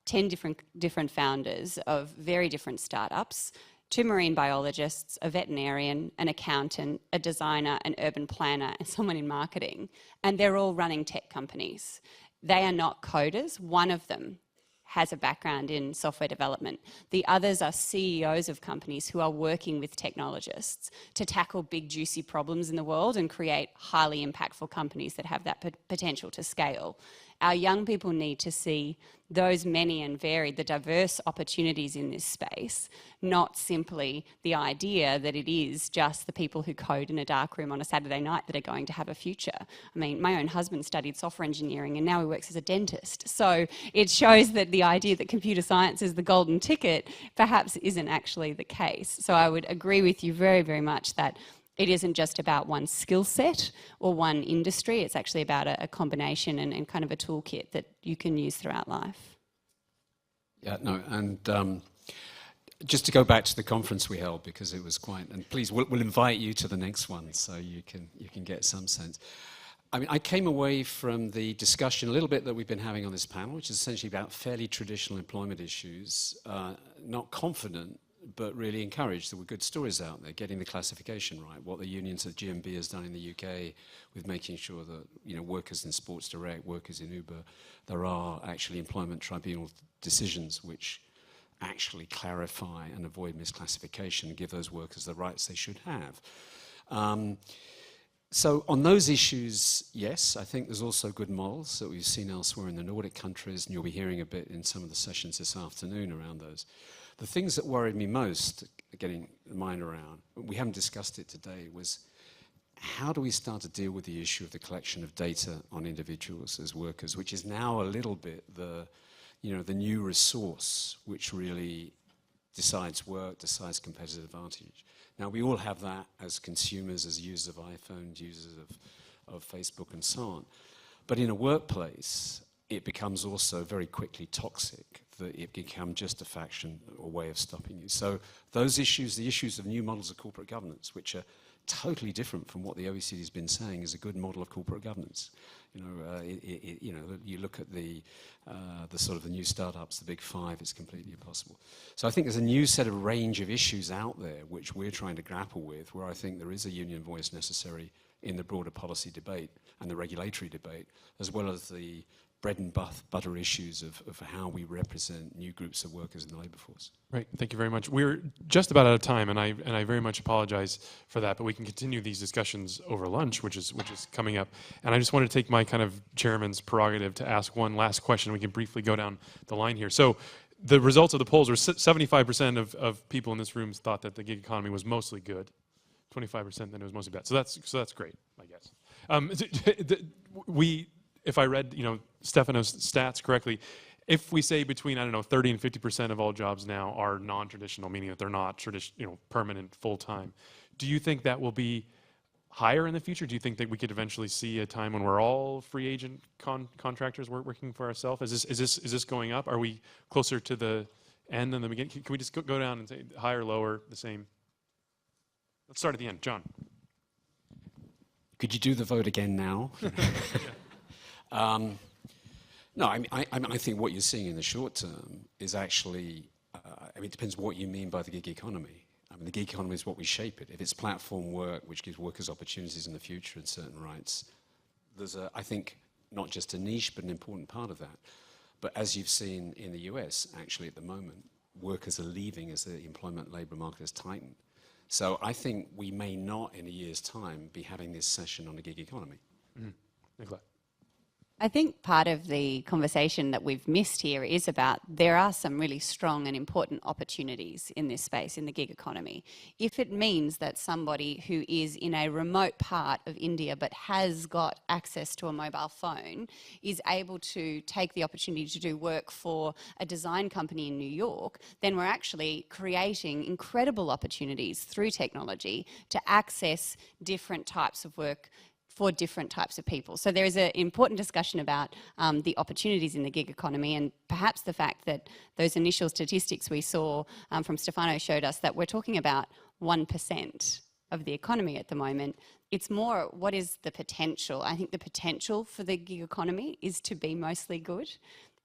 10 different founders of very different startups, 2 marine biologists, a veterinarian, an accountant, a designer, an urban planner, and someone in marketing. And they're all running tech companies. They are not coders. One of them has a background in software development. The others are CEOs of companies who are working with technologists to tackle big, juicy problems in the world and create highly impactful companies that have that potential to scale. Our young people need to see those many and varied, the diverse opportunities in this space, not simply the idea that it is just the people who code in a dark room on a Saturday night that are going to have a future. I mean, my own husband studied software engineering and now he works as a dentist. So it shows that the idea that computer science is the golden ticket perhaps isn't actually the case. So I would agree with you very, very much that it isn't just about one skill set or one industry. It's actually about a combination and kind of a toolkit that you can use throughout life.
Yeah, no, and just to go back to the conference we held, because it was quite, and please, we'll invite you to the next one so you can get some sense. I mean, I came away from the discussion a little bit that we've been having on this panel, which is essentially about fairly traditional employment issues, not confident, but really encouraged. There were good stories out there, getting the classification right, what the unions of GMB has done in the UK with making sure that, workers in Sports Direct, workers in Uber, there are actually employment tribunal decisions which actually clarify and avoid misclassification and give those workers the rights they should have. So on those issues, yes, I think there's also good models that we've seen elsewhere in the Nordic countries, and you'll be hearing a bit in some of the sessions this afternoon around those. The things that worried me most, getting the mind around, we haven't discussed it today, was how do we start to deal with the issue of the collection of data on individuals as workers, which is now a little bit the new resource which really decides work, decides competitive advantage. Now, we all have that as consumers, as users of iPhones, users of Facebook and so on. But in a workplace, it becomes also very quickly toxic, that it becomes just a faction or way of stopping you. So those issues, the issues of new models of corporate governance, which are totally different from what the OECD has been saying is a good model of corporate governance. You look at the sort of the new startups, the big five, it's completely impossible. So I think there's a new set of range of issues out there which we're trying to grapple with, where I think there is a union voice necessary in the broader policy debate and the regulatory debate, as well as the bread and butter issues of how we represent new groups of workers in the labour force.
Right, thank you very much. We're just about out of time, and I very much apologize for that, but we can continue these discussions over lunch, which is coming up. And I just wanted to take my kind of chairman's prerogative to ask one last question. We can briefly go down the line here. So the results of the polls are 75% of people in this room thought that the gig economy was mostly good, 25% that it was mostly bad. So that's great, I guess. If I read, Stefano's stats correctly, if we say between, 30 and 50% of all jobs now are non-traditional, meaning that they're not permanent, full-time, do you think that will be higher in the future? Do you think that we could eventually see a time when we're all free agent contractors working for ourselves? Is this going up? Are we closer to the end than the beginning? Can we just go down and say higher, lower, the same? Let's start at the end. John.
Could you do the vote again now? No, I think what you're seeing in the short term is actually, it depends what you mean by the gig economy. The gig economy is what we shape it. If it's platform work, which gives workers opportunities in the future and certain rights, there's I think, not just a niche, but an important part of that. But as you've seen in the US, actually at the moment, workers are leaving as the employment labour market has tightened. So I think we may not, in a year's time, be having this session on the gig economy.
Nicola.
I think part of the conversation that we've missed here is about there are some really strong and important opportunities in this space, in the gig economy. If it means that somebody who is in a remote part of India but has got access to a mobile phone is able to take the opportunity to do work for a design company in New York, then we're actually creating incredible opportunities through technology to access different types of work for different types of people. So there is an important discussion about the opportunities in the gig economy, and perhaps the fact that those initial statistics we saw from Stefano showed us that we're talking about 1% of the economy at the moment. It's more, what is the potential? I think the potential for the gig economy is to be mostly good.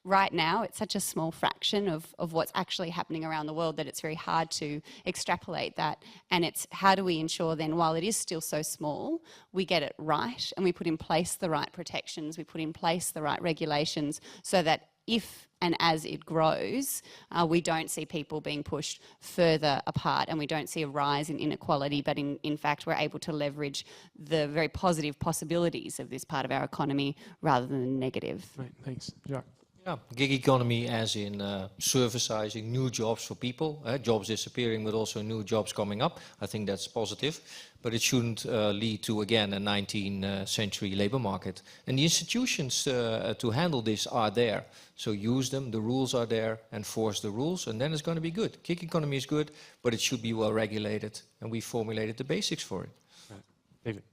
Right now, it's such a small fraction of what's actually happening around the world that it's very hard to extrapolate that. And it's how do we ensure then, while it is still so small, we get it right and we put in place the right protections, we put in place the right regulations so that if and as it grows, we don't see people being pushed further apart and we don't see a rise in inequality, but in fact we're able to leverage the very positive possibilities of this part of our economy rather than the negative.
Right, thanks. Jacques.
Yeah, gig economy as in servicizing new jobs for people, jobs disappearing but also new jobs coming up. I think that's positive, but it shouldn't lead to, again, a 19th century labor market. And the institutions to handle this are there. So use them, the rules are there, enforce the rules, and then it's going to be good. Gig economy is good, but it should be well regulated, and we formulated the basics for it.
Right. David.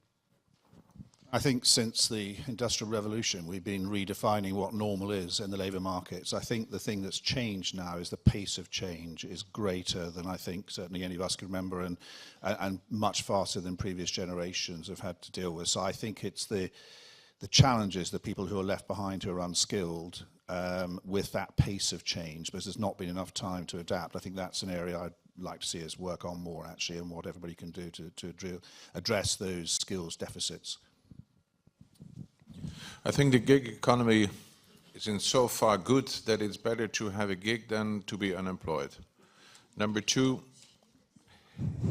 I think since the Industrial Revolution, we've been redefining what normal is in the labour markets. I think the thing that's changed now is the pace of change is greater than I think certainly any of us can remember, and much faster than previous generations have had to deal with. So I think it's the challenges, the people who are left behind who are unskilled with that pace of change, because there's not been enough time to adapt. I think that's an area I'd like to see us work on more, actually, and what everybody can do to address those skills deficits.
I think the gig economy is in so far good that it's better to have a gig than to be unemployed. Number two,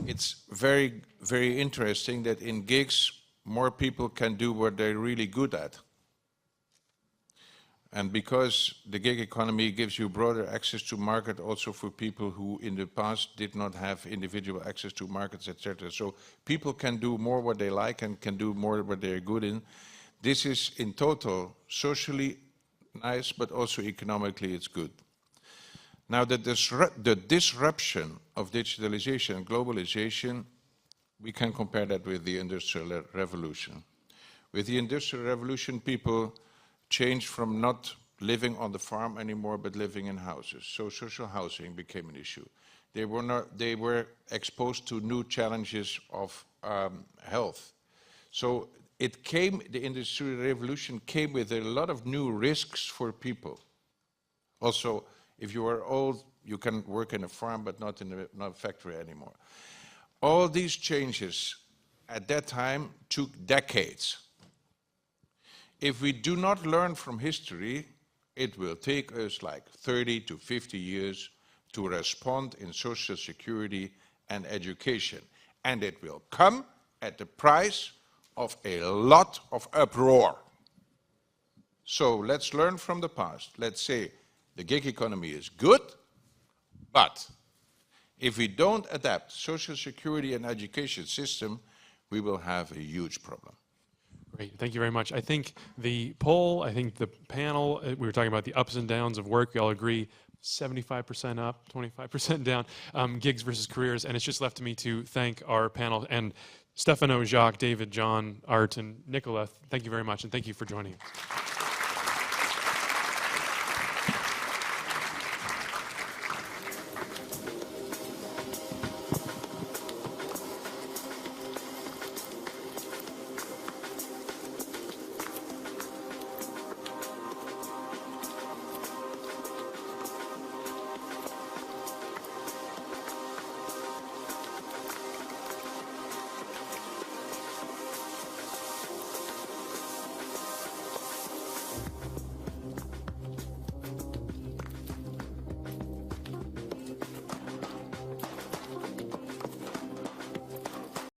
it's very, very interesting that in gigs, more people can do what they're really good at. And because the gig economy gives you broader access to market also for people who in the past did not have individual access to markets, etc. So people can do more what they like and can do more what they're good in. This is in total socially nice, but also economically it's good. Now the disruption of digitalization and globalization, we can compare that with the Industrial Revolution. With the Industrial Revolution, people changed from not living on the farm anymore, but living in houses. So social housing became an issue. They were exposed to new challenges of health. So the Industrial Revolution came with a lot of new risks for people. Also, if you are old, you can work in a farm, but not in a factory anymore. All these changes at that time took decades. If we do not learn from history, it will take us like 30 to 50 years to respond in social security and education. And it will come at the price of a lot of uproar. So let's learn from the past. Let's say the gig economy is good, but if we don't adapt social security and education system, we will have a huge problem.
Great, thank you very much. I think the poll, I think the panel, we were talking about the ups and downs of work. We all agree 75% up, 25% down, gigs versus careers. And it's just left to me to thank our panel. And Stefano, Jacques, David, John, Art, and Nicola, thank you very much. And thank you for joining us.